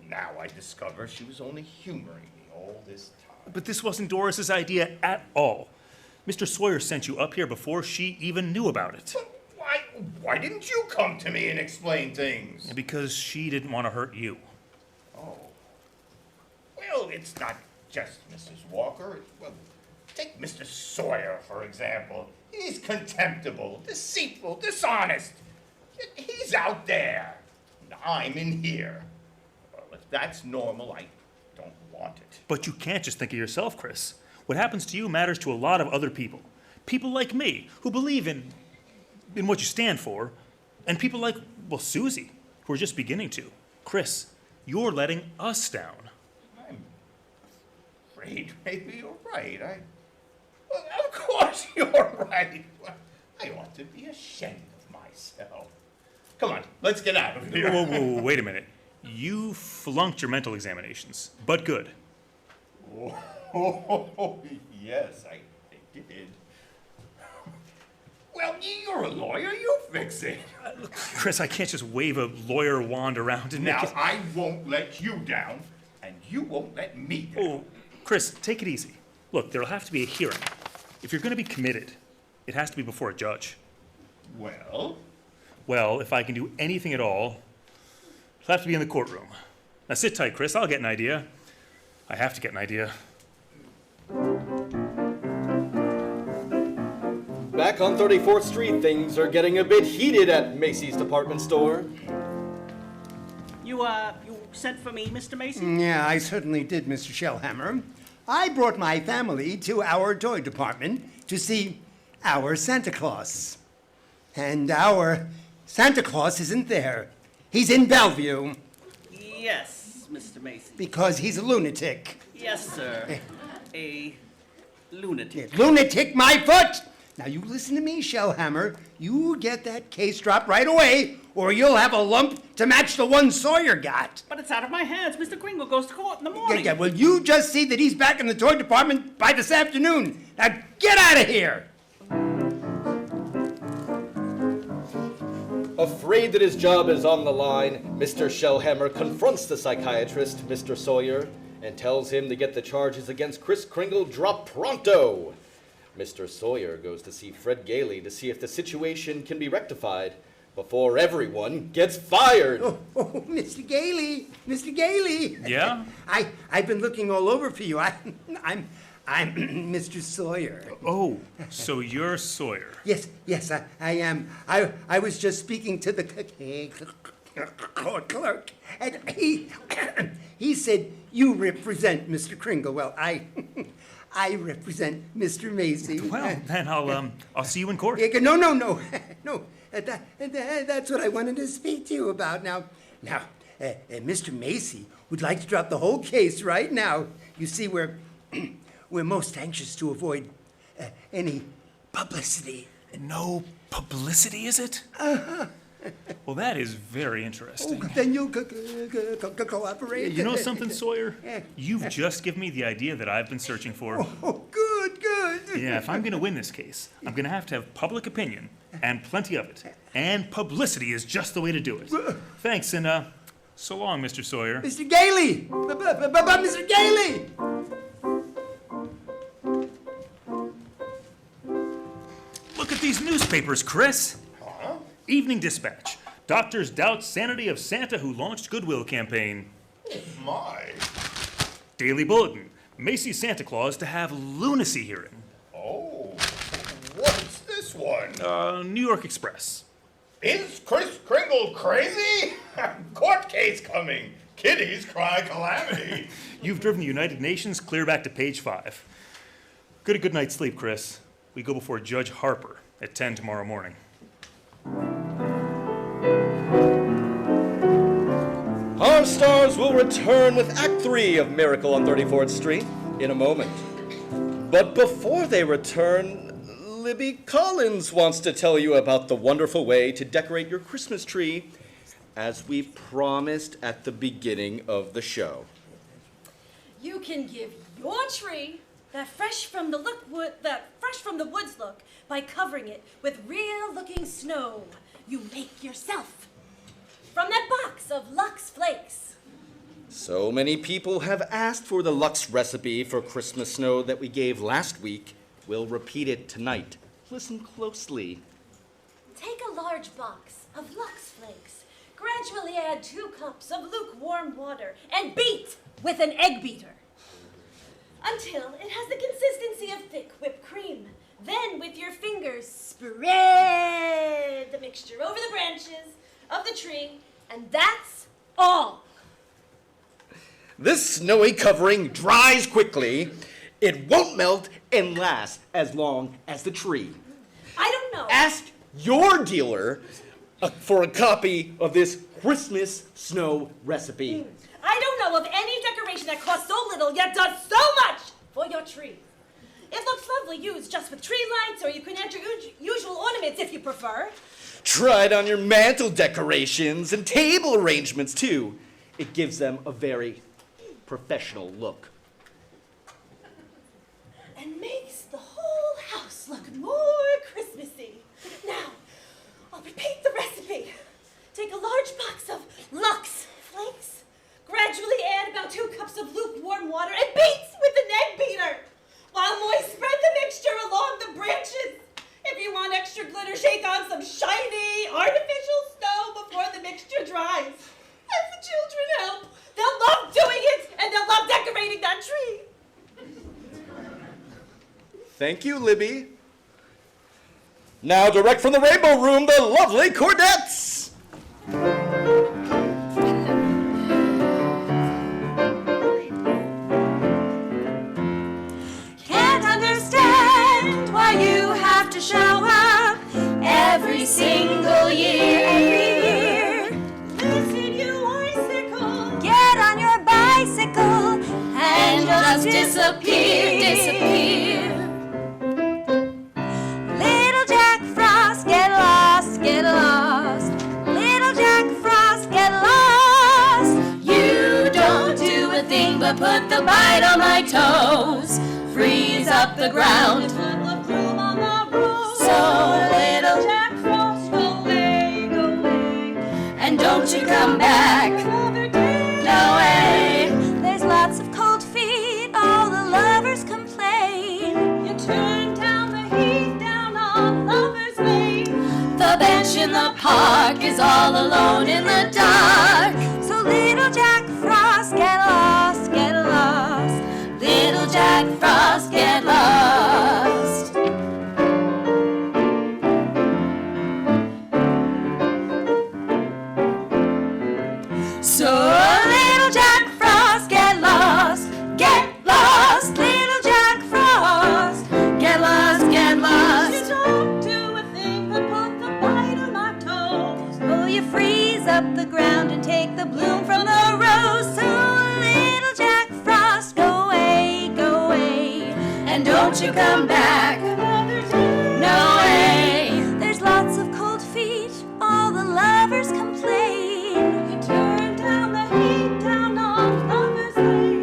now I discover she was only humoring me all this time. But this wasn't Doris's idea at all. Mr. Sawyer sent you up here before she even knew about it. But why didn't you come to me and explain things? Because she didn't want to hurt you. Oh. Well, it's not just Mrs. Walker. Well, take Mr. Sawyer, for example. He's contemptible, deceitful, dishonest. He's out there, and I'm in here. Well, if that's normal, I don't want it. But you can't just think of yourself, Kris. What happens to you matters to a lot of other people. People like me, who believe in what you stand for, and people like, well, Susie, who are just beginning to. Kris, you're letting us down. I'm afraid maybe you're right. Well, of course you're right. I ought to be ashamed of myself. Come on, let's get out of here. Whoa, wait a minute. You flunked your mental examinations, but good. Oh, yes, I did. Well, you're a lawyer. You fix it. Kris, I can't just wave a lawyer wand around and Now, make it... I won't let you down, and you won't let me down. Oh, Kris, take it easy. Look, there'll have to be a hearing. If you're going to be committed, it has to be before a judge. Well? Well, if I can do anything at all, it'll have to be in the courtroom. Now sit tight, Kris. I'll get an idea. I have to get an idea. Back on 34th Street, things are getting a bit heated at Macy's department store. You sent for me, Mr. Macy? Yeah, I certainly did, Mr. Shellhammer. I brought my family to our toy department to see our Santa Claus. And our Santa Claus isn't there. He's in Bellevue. Yes, Mr. Macy. Because he's a lunatic. Yes, sir. A lunatic. Lunatic, my foot! Now you listen to me, Shellhammer. You get that case dropped right away, or you'll have a lump to match the one Sawyer got. But it's out of my hands. Mr. Kringle goes to court in the morning. Yeah, well, you just see that he's back in the toy department by this afternoon. Now get out of here! Afraid that his job is on the line, Mr. Shellhammer confronts the psychiatrist, Mr. Sawyer, and tells him to get the charges against Kris Kringle dropped pronto. Mr. Sawyer goes to see Fred Gailey to see if the situation can be rectified before everyone gets fired. Oh, Mr. Gailey, Mr. Gailey. Yeah? I've been looking all over for you. I'm Mr. Sawyer. Oh, so you're Sawyer. Yes, I am. I was just speaking to the court clerk, and he said you represent Mr. Kringle. Well, I represent Mr. Macy. Well, then I'll see you in court. No. That's what I wanted to speak to you about. Now, Mr. Macy would like to drop the whole case right now. You see, we're most anxious to avoid any publicity. No publicity, is it? Well, that is very interesting. Oh, then you'll cooperate. You know something, Sawyer? You've just given me the idea that I've been searching for. Oh, good. Yeah, if I'm going to win this case, I'm going to have public opinion, and plenty of it. And publicity is just the way to do it. Thanks, and So long, Mr. Sawyer. Mr. Gailey! Mr. Gailey! Look at these newspapers, Kris. Huh? Evening Dispatch. Doctors doubt sanity of Santa who launched Goodwill campaign. My. Daily Bulletin. Macy Santa Claus to have lunacy hearing. Oh, what's this one? New York Express. Is Kris Kringle crazy? Court case coming. Kiddies cry calamity. You've driven the United Nations clear back to page 5. Get a good night's sleep, Kris. We go before Judge Harper at 10 tomorrow morning. Our stars will return with Act 3 of Miracle on 34th Street in a moment. But before they return, Libby Collins wants to tell you about the wonderful way to decorate your Christmas tree, as we promised at the beginning of the show. You can give your tree that fresh from the woods look by covering it with real-looking snow you make yourself from that box of Lux Flakes. So many people have asked for the Lux recipe for Christmas snow that we gave last week. We'll repeat it tonight. Listen closely. Take a large box of Lux Flakes. Gradually add 2 cups of lukewarm water and beat with an egg beater until it has the consistency of thick whipped cream. Then with your fingers, spread the mixture over the branches of the tree, and that's all. This snowy covering dries quickly. It won't melt and last as long as the tree. I don't know. Ask your dealer for a copy of this Christmas snow recipe. I don't know of any decoration that costs so little yet does so much for your tree. It looks lovely used just with tree lights, or you can add your usual ornaments if you prefer. Try it on your mantle decorations and table arrangements too. It gives them a very professional look. And makes the whole house look more Christmassy. Now, I'll repeat the recipe. Take a large box of Lux Flakes. Gradually add about 2 cups of lukewarm water and beat with an egg beater. While moist, spread the mixture along the branches. If you want extra glitter, shake on some shiny, artificial snow before the mixture dries. As the children help, they'll love doing it, and they'll love decorating that tree. Thank you, Libby. Now, direct from the Rainbow Room, the lovely Cordettes. Can't understand why you have to show up Every single year. every year. Listen, you icicle. Get on your bicycle And just disappear. Little Jack Frost, get lost, get lost. Little Jack Frost, get lost. You don't do a thing but put the bite on my toes. Freeze up the ground. So little Jack Frost, go away, go away. and don't you come back. No way. There's lots of cold feet, all the lovers complain. You turn down the heat down on Lover's Lane. The bench in the park is all alone in the dark. So little Jack Frost, get lost, get lost. Little Jack Frost, get lost. So little Jack Frost, get lost, get lost. Little Jack Frost, get lost, get You lost. don't do a thing but put the bite on my toes. Oh, you freeze up the ground and take the bloom from the rose. So little Jack Frost, go away, go away. And don't you come back. No way. There's lots of cold feet, all the lovers complain. You turn down the heat down on Lover's Lane.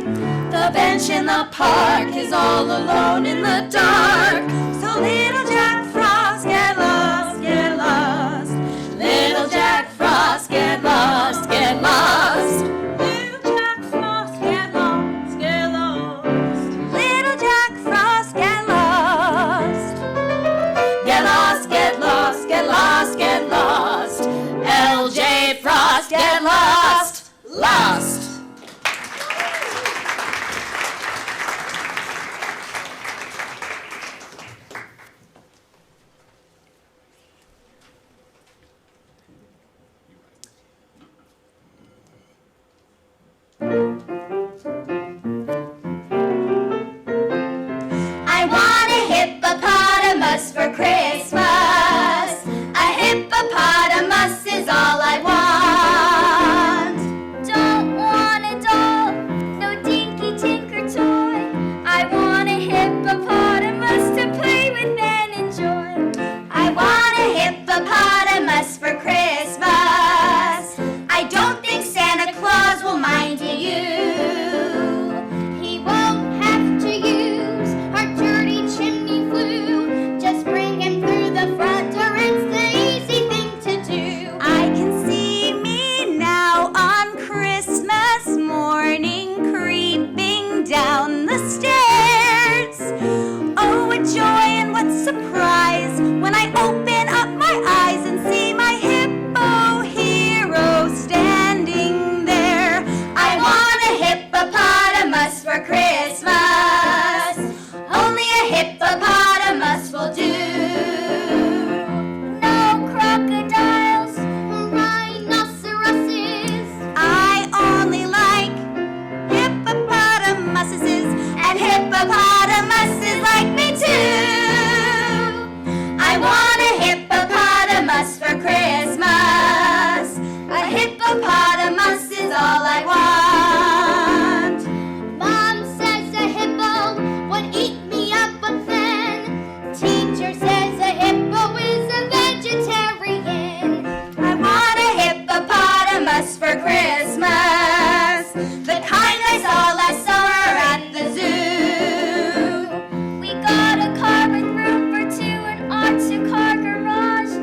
The bench in the park is all alone in the dark. So little Jack Frost, get lost, get lost. Little Jack Frost, get lost, get lost. for Christmas. The kind I saw last summer at the zoo. We got a car with room for two and our two-car garage.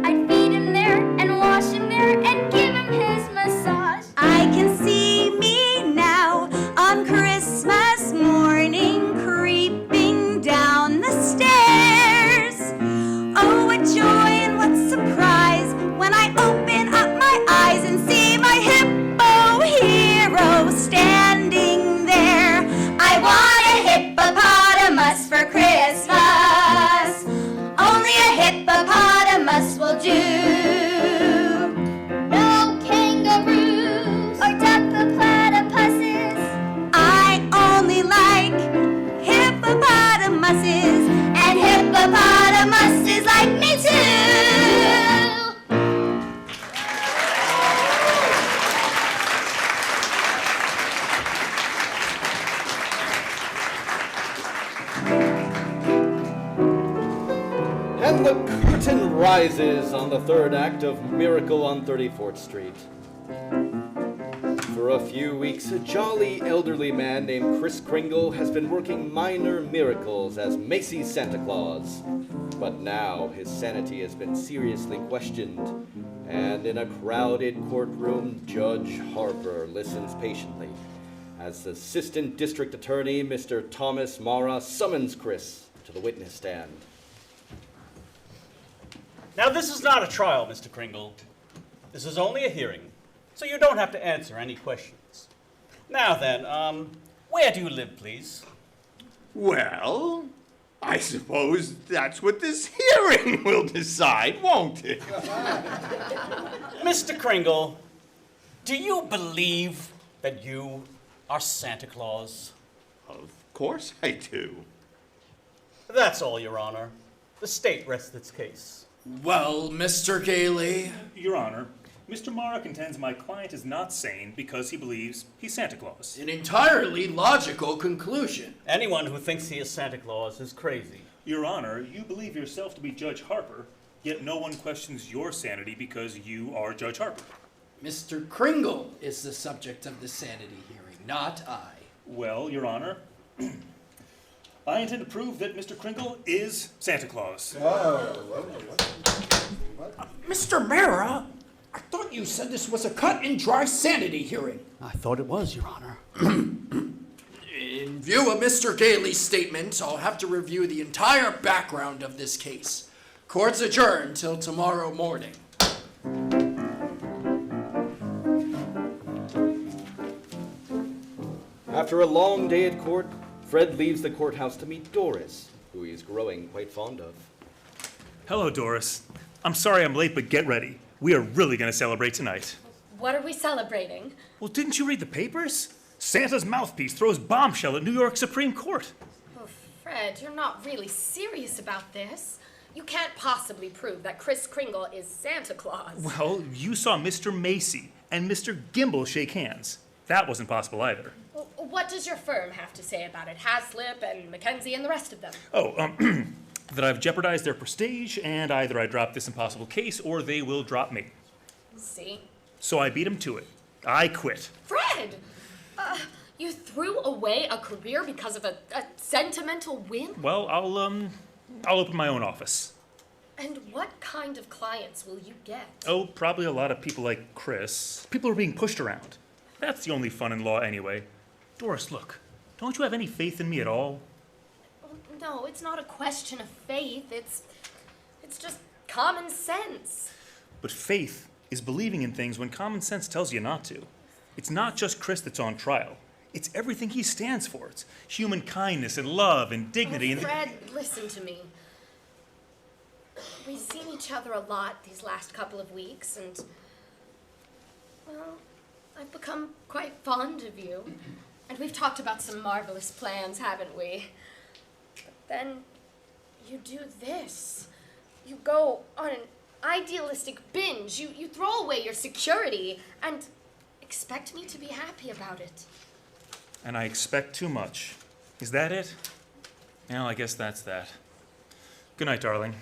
I'd feed him there and wash him there and give him his massage. I can see me now on Christmas morning creeping down the stairs. Oh, what joy and what surprise when I open up my eyes and see my hippo hero standing there. I want a hippopotamus for Christmas. Only a hippopotamus will do. No kangaroos or duck-platypuses. I only like hippopotamuses, And hippopotamuses like me too. And the curtain rises on the third act of Miracle on 34th Street. For a few weeks, a jolly elderly man named Kris Kringle has been working minor miracles as Macy's Santa Claus. But now his sanity has been seriously questioned, and in a crowded courtroom, Judge Harper listens patiently as Assistant District Attorney Mr. Thomas Mara summons Kris to the witness stand. Now, this is not a trial, Mr. Kringle. This is only a hearing, so you don't have to answer any questions. Now then, where do you live, please? Well, I suppose that's what this hearing will decide, won't it? Mr. Kringle, do you believe that you are Santa Claus? Of course I do. That's all, Your Honor. The state rests its case. Well, Mr. Gailey. Your Honor, Mr. Mara contends my client is not sane because he believes he's Santa Claus. An entirely logical conclusion. Anyone who thinks he is Santa Claus is crazy. Your Honor, you believe yourself to be Judge Harper, yet no one questions your sanity because you are Judge Harper. Mr. Kringle is the subject of the sanity hearing, not I. Well, Your Honor, I intend to prove that Mr. Kringle is Santa Claus. Mr. Mara, I thought you said this was a cut and dry sanity hearing. I thought it was, Your Honor. In view of Mr. Gailey's statement, I'll have to review the entire background of this case. Court's adjourned till tomorrow morning. After a long day at court, Fred leaves the courthouse to meet Doris, who he is growing quite fond of. Hello, Doris. I'm sorry I'm late, but get ready. We are really going to celebrate tonight. What are we celebrating? Well, didn't you read the papers? Santa's mouthpiece throws bombshell at New York Supreme Court. Oh, Fred, you're not really serious about this. You can't possibly prove that Kris Kringle is Santa Claus. Well, you saw Mr. Macy and Mr. Gimble shake hands. That wasn't possible either. Well, what does your firm have to say about it? Haslip and Mackenzie and the rest of them? That I've jeopardized their prestige, and either I drop this impossible case or they will drop me. See? So I beat them to it. I quit. Fred! You threw away a career because of a sentimental whim? Well, I'll open my own office. And what kind of clients will you get? Oh, probably a lot of people like Kris. People are being pushed around. That's the only fun in law anyway. Doris, look. Don't you have any faith in me at all? No, it's not a question of faith. It's just common sense. But faith is believing in things when common sense tells you not to. It's not just Kris that's on trial. It's everything he stands for. It's human kindness and love and dignity. Fred, listen to me. We've seen each other a lot these last couple of weeks, and, well, I've become quite fond of you. And we've talked about some marvelous plans, haven't we? But then you do this. You go on an idealistic binge. You throw away your security and expect me to be happy about it. And I expect too much. Is that it? Well, I guess that's that. Good night, darling.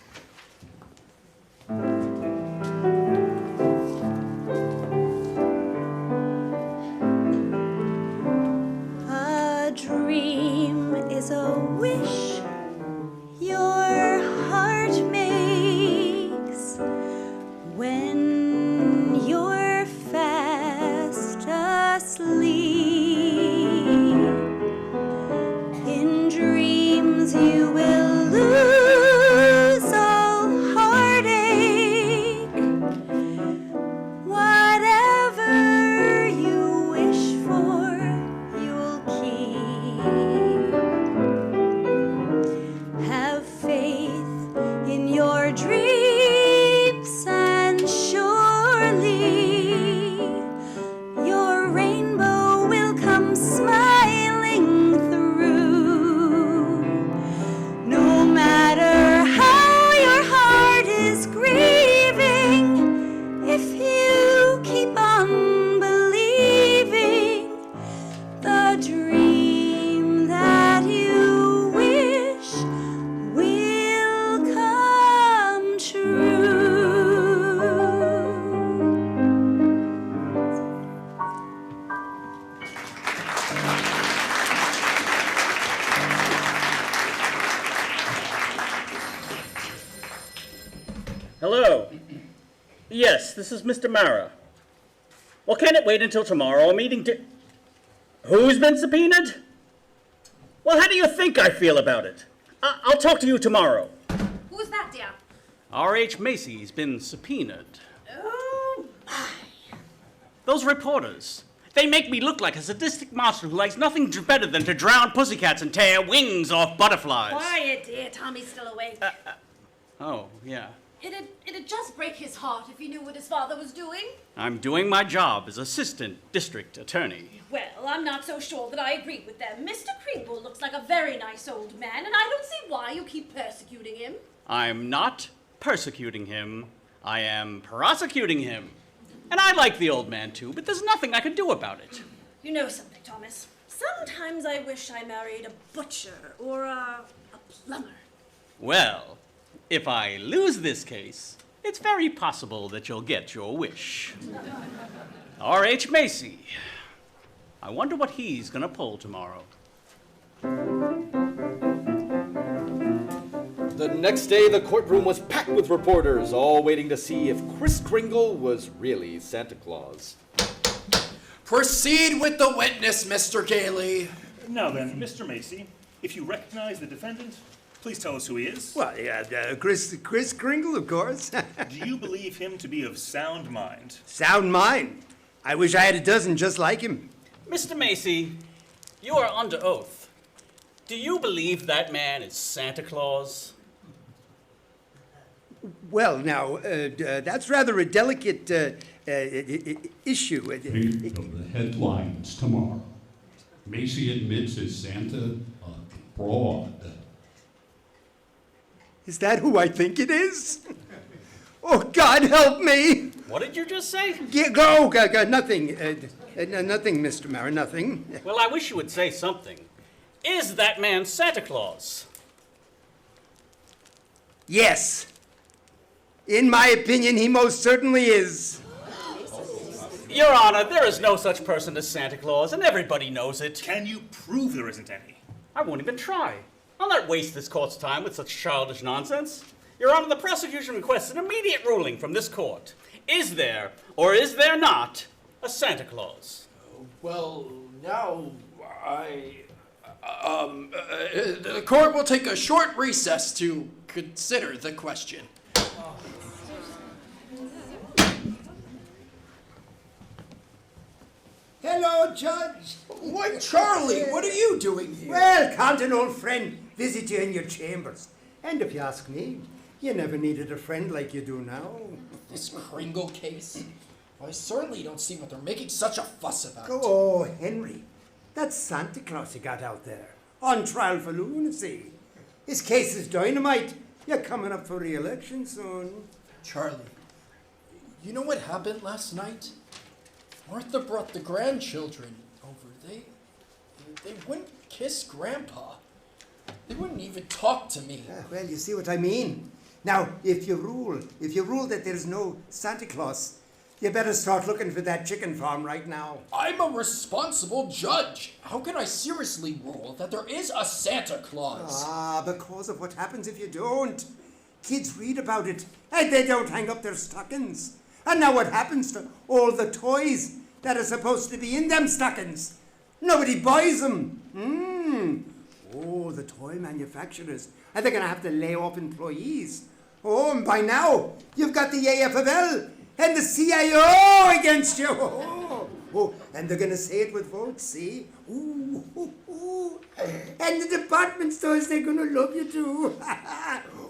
Yes, this is Mr. Mara. Well, can it wait until tomorrow? A meeting to... Who's been subpoenaed? Well, how do you think I feel about it? I'll talk to you tomorrow. Who's that, dear? R.H. Macy's been subpoenaed. Oh, my. Those reporters, they make me look like a sadistic monster who likes nothing better than to drown pussycats and tear wings off butterflies. Quiet, dear. Tommy's still awake. Oh, yeah. It'd just break his heart if he knew what his father was doing. I'm doing my job as assistant district attorney. Well, I'm not so sure that I agree with them. Mr. Kringle looks like a very nice old man, and I don't see why you keep persecuting him. I'm not persecuting him. I am prosecuting him. And I like the old man too, but there's nothing I can do about it. You know something, Thomas? Sometimes I wish I married a butcher or a plumber. Well, if I lose this case, it's very possible that you'll get your wish. R.H. Macy. I wonder what he's gonna pull tomorrow. The next day, the courtroom was packed with reporters, all waiting to see if Kris Kringle was really Santa Claus. Proceed with the witness, Mr. Gailey. Now then, Mr. Macy, if you recognize the defendant, please tell us who he is. Well, yeah, Kris Kringle, of course. Do you believe him to be of sound mind? Sound mind. I wish I had a dozen just like him. Mr. Macy, you are under oath. Do you believe that man is Santa Claus? Well, now, that's rather a delicate issue. Think of the headlines tomorrow. Macy admits his Santa fraud. Is that who I think it is? Oh, God help me! What did you just say? Go, nothing. Nothing, Mr. Mara, nothing. Well, I wish you would say something. Is that man Santa Claus? Yes. In my opinion, he most certainly is. Your Honor, there is no such person as Santa Claus, and everybody knows it. Can you prove there isn't any? I won't even try. I'll not waste this court's time with such childish nonsense. Your Honor, the prosecution requests an immediate ruling from this court. Is there, or is there not, a Santa Claus? Well, now the court will take a short recess to consider the question. Hello, Judge. Why, Charlie, what are you doing here? Well, can't an old friend visit you in your chambers? And if you ask me, you never needed a friend like you do now. This Kringle case? I certainly don't see what they're making such a fuss about. Oh, Henry, that's Santa Claus you got out there, on trial for lunacy. His case is dynamite. You're coming up for re-election soon. Charlie, you know what happened last night? Martha brought the grandchildren over. They wouldn't kiss Grandpa. They wouldn't even talk to me. Well, you see what I mean. Now, if you rule that there's no Santa Claus, you better start looking for that chicken farm right now. I'm a responsible judge. How can I seriously rule that there is a Santa Claus? Because of what happens if you don't. Kids read about it, and they don't hang up their stockings. And now what happens to all the toys that are supposed to be in them stockings? Nobody buys them. Oh, the toy manufacturers. Are they going to have to lay off employees? Oh, and by now, you've got the AFL and the CIO against you. Oh, and they're going to say it with votes, see? Ooh. And the department stores, they're going to love you too.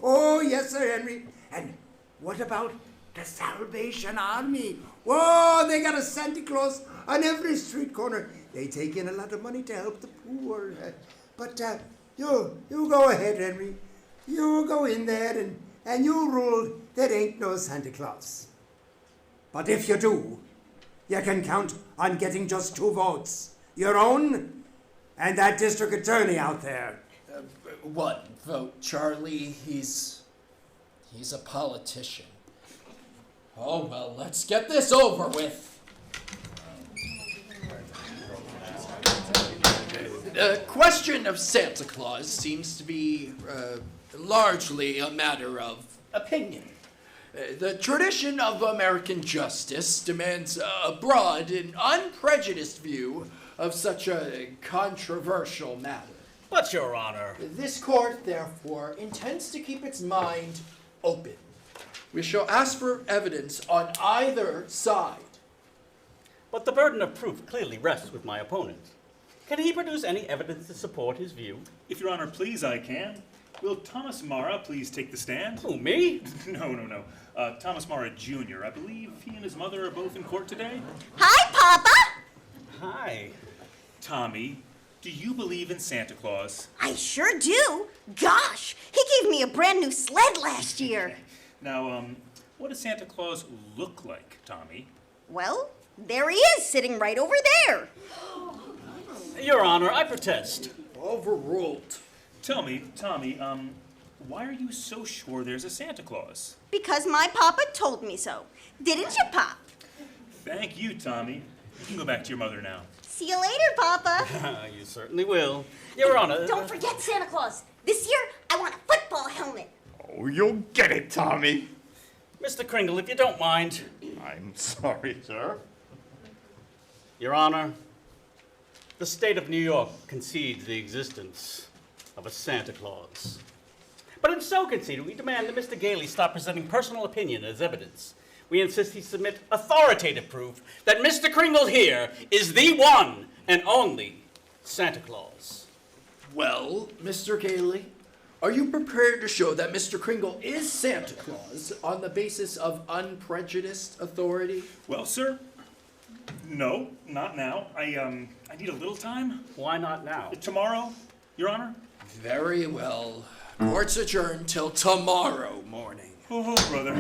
Oh, yes, Sir Henry. And what about the Salvation Army? Whoa, they got a Santa Claus on every street corner. They take in a lot of money to help the poor. But you go ahead, Henry. You go in there and you rule there ain't no Santa Claus. But if you do, you can count on getting just 2 votes. Your own and that district attorney out there. What vote, Charlie? He's a politician. Oh, well, let's get this over with. The question of Santa Claus seems to be largely a matter of opinion. The tradition of American justice demands a broad and unprejudiced view of such a controversial matter. But, Your Honor. This court, therefore, intends to keep its mind open. We shall ask for evidence on either side. But the burden of proof clearly rests with my opponent. Can he produce any evidence to support his view? If Your Honor please, I can. Will Thomas Mara please take the stand? Who, me? No. Thomas Mara Jr. I believe he and his mother are both in court today. Hi, Papa! Hi. Tommy, do you believe in Santa Claus? I sure do. Gosh, he gave me a brand new sled last year. Now, what does Santa Claus look like, Tommy? Well, there he is, sitting right over there. Your Honor, I protest. Overruled. Tell me, Tommy, why are you so sure there's a Santa Claus? Because my papa told me so. Didn't you, Pop? Thank you, Tommy. You can go back to your mother now. See you later, Papa. You certainly will. Your Honor. Don't forget Santa Claus. This year, I want a football helmet. Oh, you'll get it, Tommy. Mr. Kringle, if you don't mind. I'm sorry, sir. Your Honor, the state of New York concedes the existence of a Santa Claus. But in so conceding, we demand that Mr. Gailey stop presenting personal opinion as evidence. We insist he submit authoritative proof that Mr. Kringle here is the one and only Santa Claus. Well, Mr. Gailey, are you prepared to show that Mr. Kringle is Santa Claus on the basis of unprejudiced authority? Well, sir, no, not now. I need a little time. Why not now? Tomorrow, Your Honor? Very well. Court's adjourned till tomorrow morning. Oh, brother.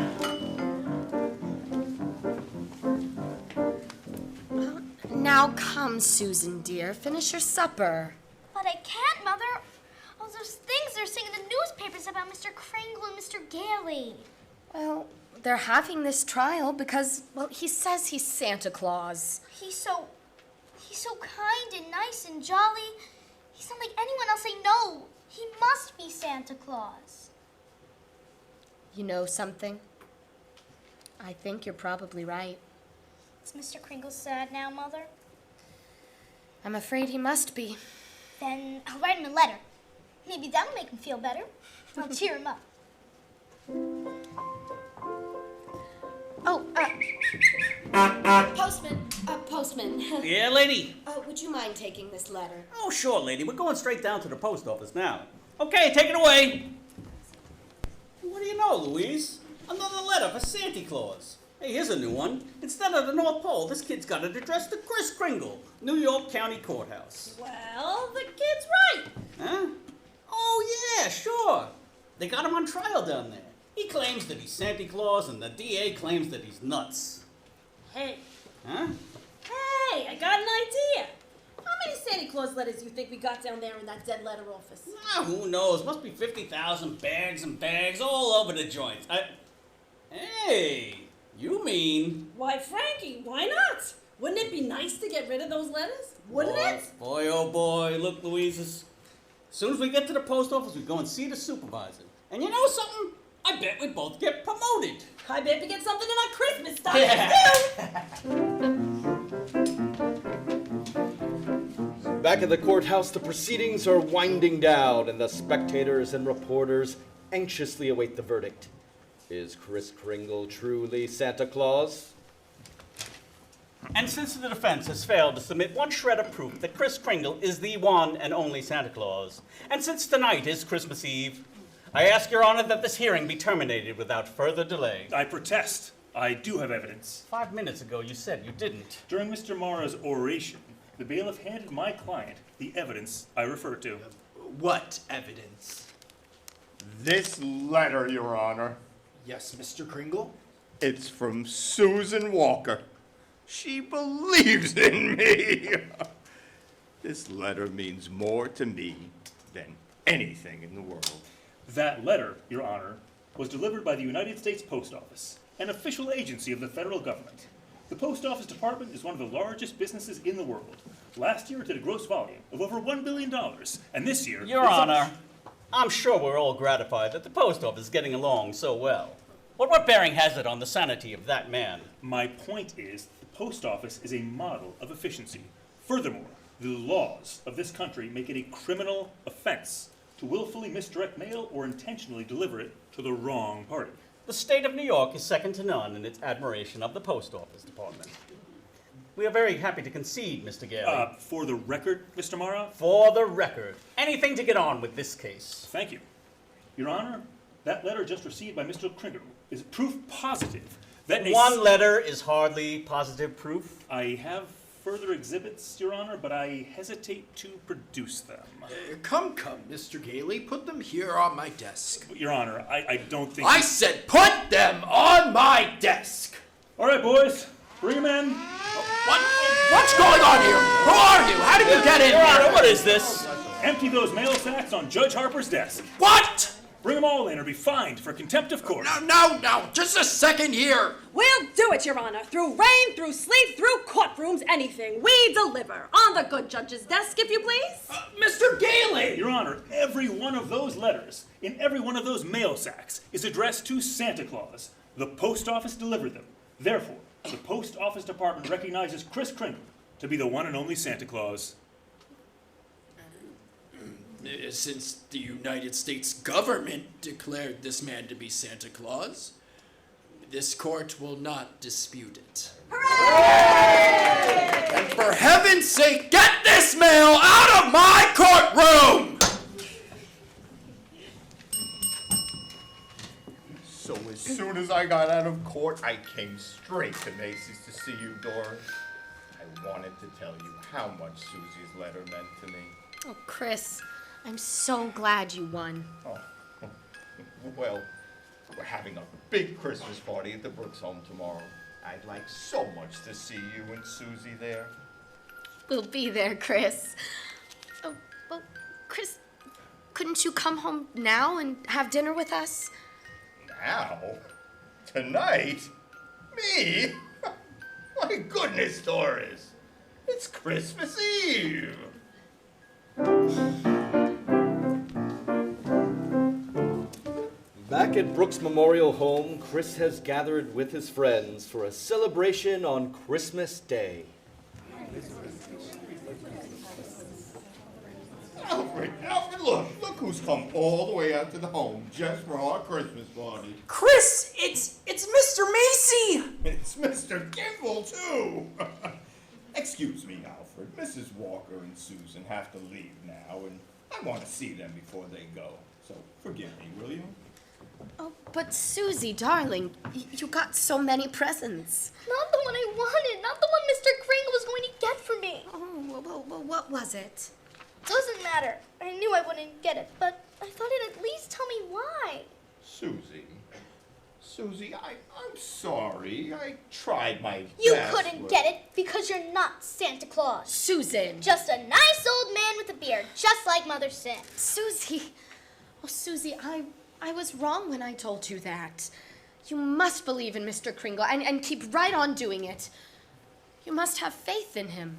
Now come, Susan dear, finish your supper. But I can't, Mother. All those things they're saying in the newspapers about Mr. Kringle and Mr. Gailey. Well, they're having this trial because, well, he says he's Santa Claus. He's so kind and nice and jolly. He's not like anyone else I know. He must be Santa Claus. You know something? I think you're probably right. Is Mr. Kringle sad now, Mother? I'm afraid he must be. Then I'll write him a letter. Maybe that'll make him feel better. I'll cheer him up. Oh, Postman. Yeah, lady? Would you mind taking this letter? Oh, sure, lady. We're going straight down to the post office now. Okay, take it away. What do you know, Louise? Another letter for Santa Claus. Hey, here's a new one. Instead of the North Pole, this kid's got it addressed to Kris Kringle, New York County Courthouse. Well, the kid's right. Huh? Oh, yeah, sure. They got him on trial down there. He claims that he's Santa Claus, and the DA claims that he's nuts. Hey. Huh? Hey, I got an idea. How many Santa Claus letters do you think we got down there in that dead letter office? Who knows? Must be 50,000 bags and bags all over the joint. Hey, you mean... Why, Frankie, why not? Wouldn't it be nice to get rid of those letters? Wouldn't it? Boy, oh boy. Look, Louise, as soon as we get to the post office, we go and see the supervisor. And you know something? I bet we both get promoted. I bet we get something in our Christmas too. Back at the courthouse, the proceedings are winding down, and the spectators and reporters anxiously await the verdict. Is Kris Kringle truly Santa Claus? And since the defense has failed to submit one shred of proof that Kris Kringle is the one and only Santa Claus, and since tonight is Christmas Eve, I ask Your Honor that this hearing be terminated without further delay. I protest. I do have evidence. 5 minutes ago, you said you didn't. During Mr. Mara's oration, the bailiff handed my client the evidence I refer to. What evidence? This letter, Your Honor. Yes, Mr. Kringle? It's from Susan Walker. She believes in me. This letter means more to me than anything in the world. That letter, Your Honor, was delivered by the United States Post Office, an official agency of the federal government. The Post Office Department is one of the largest businesses in the world. Last year it did a gross volume of over $1 billion, and this year... Your Honor, I'm sure we're all gratified that the Post Office is getting along so well. Well, what bearing has it on the sanity of that man? My point is, the post office is a model of efficiency. Furthermore, the laws of this country make it a criminal offense to willfully misdirect mail or intentionally deliver it to the wrong party. The state of New York is second to none in its admiration of the Post Office Department. We are very happy to concede, Mr. Gailey. For the record, Mr. Morrow? For the record. Anything to get on with this case. Thank you. Your Honor, that letter just received by Mr. Kringle is proof positive that One letter is hardly positive proof. I have further exhibits, Your Honor, but I hesitate to produce them. Come, Mr. Gailey, put them here on my desk. Your Honor, I don't think... I said put them on my desk! All right, boys, bring them in. What's going on here? Who are you? How did you get in Your here? Honor, what is this? Empty those mail sacks on Judge Harper's desk. What? Bring them all in or be fined for contempt of court. No, just a second here. We'll do it, Your Honor. Through rain, through sleet, through courtrooms, anything. We deliver. On the good judge's desk, if you please. Mr. Gailey! Your Honor, every one of those letters in every one of those mail sacks is addressed to Santa Claus. The post office delivered them. Therefore, the post office department recognizes Kris Kringle to be the one and only Santa Claus. Since the United States government declared this man to be Santa Claus, this court will not dispute it. Hooray! And for heaven's sake, get this mail out of my courtroom! So as soon as I got out of court, I came straight to Macy's to see you, Doris. I wanted to tell you how much Susie's letter meant to me. Oh, Kris, I'm so glad you won. Oh, well, we're having a big Christmas party at the Brooks home tomorrow. I'd like so much to see you and Susie there. We'll be there, Kris. Oh, well, Kris, couldn't you come home now and have dinner with us? Now? Tonight? Me? My goodness, Doris. It's Christmas Eve. Back at Brooks Memorial Home, Kris has gathered with his friends for a celebration on Christmas Day. Alfred, look who's come all the way out to the home just for our Christmas party. Kris, it's Mr. Macy! It's Mr. Kringle, too. Excuse me, Alfred. Mrs. Walker and Susan have to leave now, and I want to see them before they go. So forgive me, will you? Oh, but Susie, darling, you got so many presents. Not the one I wanted, not the one Mr. Kringle was going to get for me. Oh, well, what was it? Doesn't matter. I knew I wouldn't get it, but I thought he'd at least tell me why. Susie, I'm sorry. I tried my best. You couldn't get it because you're not Santa Claus. Susan. Just a nice old man with a beard, just like Mother said. Susie. Oh, Susie, I was wrong when I told you that. You must believe in Mr. Kringle and keep right on doing it. You must have faith in him.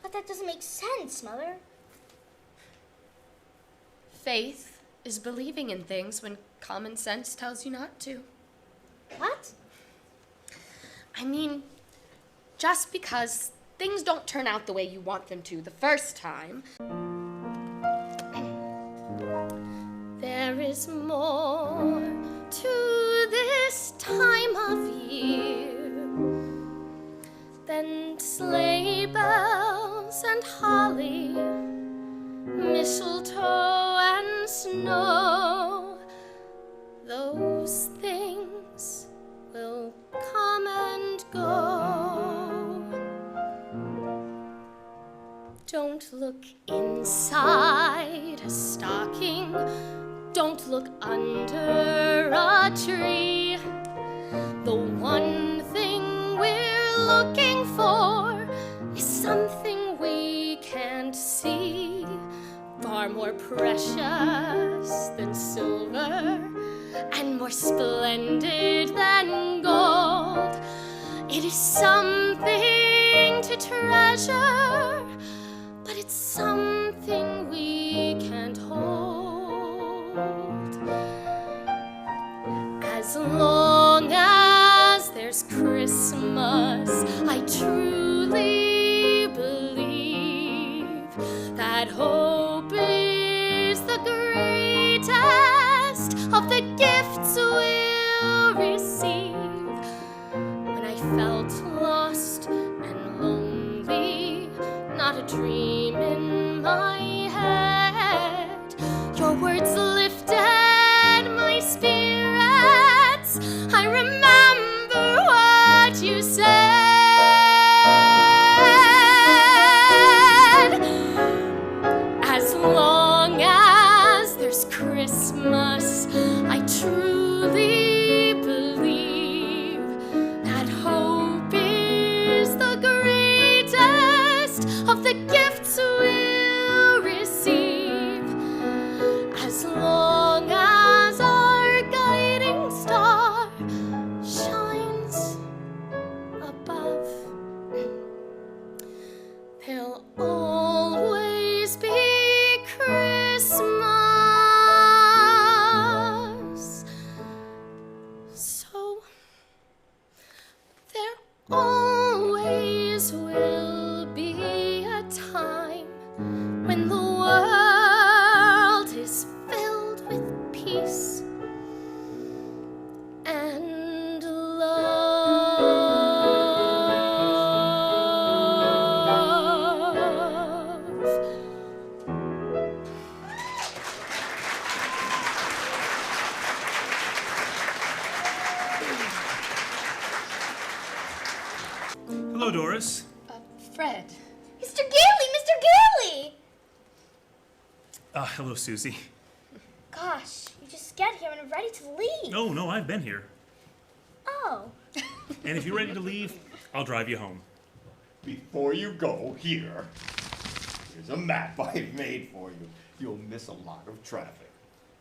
But that doesn't make sense, Mother. Faith is believing in things when common sense tells you not to. What? I mean, just because things don't turn out the way you want them to the first time, there is more to this time of year than sleigh bells and holly, mistletoe and snow. Those things will come and go. Don't look inside a stocking. Don't look under a tree. The one thing we're looking for is something we can't see. Far more precious than silver and more splendid than gold. It is something to treasure, but it's something we can't hold. As long that hope is the greatest of the gifts we'll receive. When I felt lost and lonely, not a dream in my head, your words lifted my spirits. I remember what you said. As long as there's Christmas, I truly believe that hope is the greatest of the gifts we'll receive. As long as our guiding star shines above, there'll always be Christmas. So there always will be a time when the world is filled with peace and love. Hello, Doris. Fred. Mr. Gailey! Mr. Gailey! Hello, Susie. Gosh, you just get here and are ready to leave. No, I've been here. Oh. And if you're ready to leave, I'll drive you home. Before you go, here's a map I've made for you. You'll miss a lot of traffic.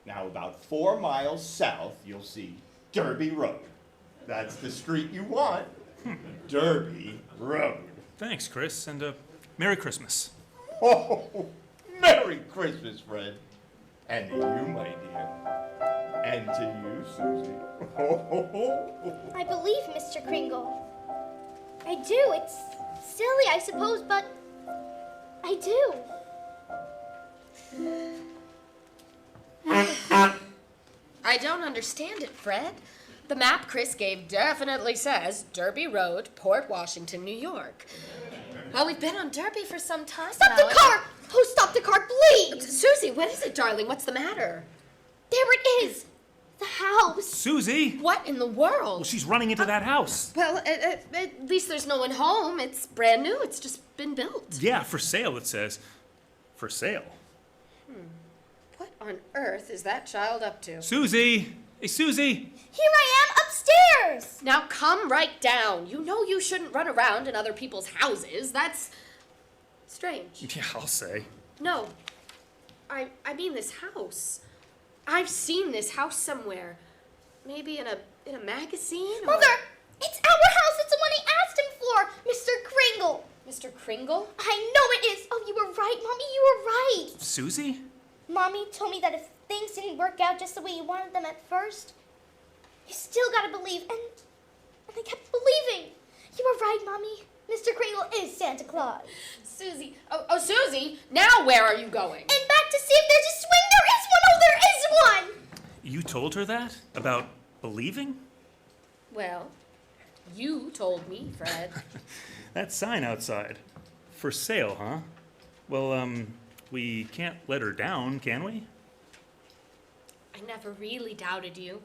Now, about 4 miles south, you'll see Derby Road. That's the street you want. Derby Road. Thanks, Kris, and Merry Christmas. Oh, Merry Christmas, Fred. And to you, my dear. And to you, Susie. I believe Mr. Kringle. I do. It's silly, I suppose, but I do. I don't understand it, Fred. The map Kris gave definitely says Derby Road, Port Washington, New York. Well, we've been on Derby for some time Stop now. the car! Oh, stop the car, please! Susie, what is it, darling? What's the matter? There it is! The house! Susie! What in the world? Well, she's running into that house. Well, at least there's no one home. It's brand new. It's just been built. Yeah, for sale, it says. For sale. What on earth is that child up to? Susie! Hey, Susie! Here I am, upstairs! Now come right down. You know you shouldn't run around in other people's houses. That's strange. Yeah, I'll say. No, I mean this house. I've seen this house somewhere. Maybe in a magazine or... Mother, it's our house. It's the one he asked him for, Mr. Kringle. Mr. Kringle? I know it is. Oh, you were right, Mommy. You were right. Susie? Mommy told me that if things didn't work out just the way you wanted them at first, you still gotta believe. And I kept believing. You were right, Mommy. Mr. Kringle is Santa Claus. Susie. Oh, Susie, now where are you going? And back to see if there's a swing. There is one. Oh, there is one. You told her that? About believing? Well, you told me, Fred. That sign outside. For sale, huh? Well, we can't let her down, can we? I never really doubted you.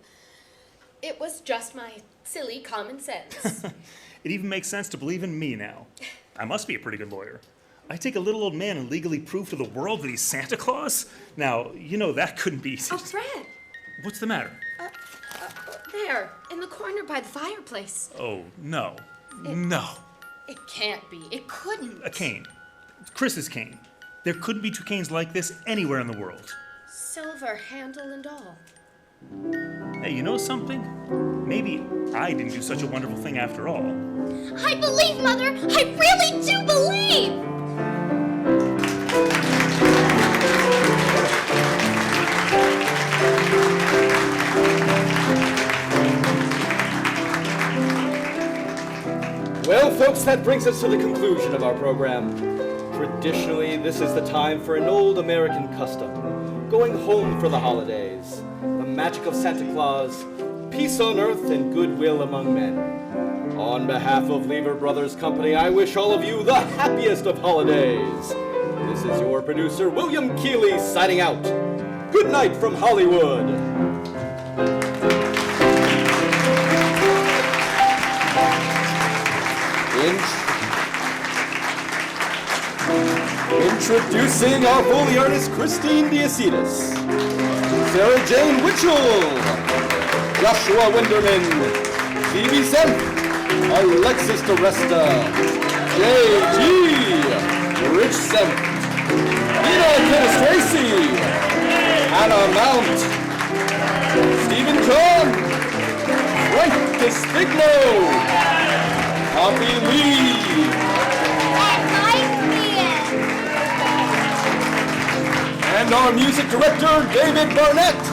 It was just my silly common sense. It even makes sense to believe in me now. I must be a pretty good lawyer. I take a little old man and legally prove to the world that he's Santa Claus? Now, you know that couldn't be... Oh, Fred! What's the matter? There, in the corner by the fireplace. Oh, no. No. It can't be. It couldn't. A cane. Kris's cane. There couldn't be two canes like this anywhere in the world. Silver handle and all. Hey, you know something? Maybe I didn't do such a wonderful thing after all. I believe, Mother. I really do believe. Well, folks, that brings us to the conclusion of our program. Traditionally, this is the time for an old American custom, going home for the holidays, the magic of Santa Claus, peace on earth, and goodwill among men. On behalf of Lever Brothers Company, I wish all of you the happiest of holidays. This is your producer, William Keeley, signing out. Good night from Hollywood. Introducing our Foley artist, Christine Diacetis, Sarah Jane Witchell, Joshua Winderman, Phoebe Semp, Alexis DeResta, J.G., Rich Semp, Nina Dennis Tracy, Hannah Mount, Stephen John, Frank Despigno, Poppy Lee, and our music director, David Barnett.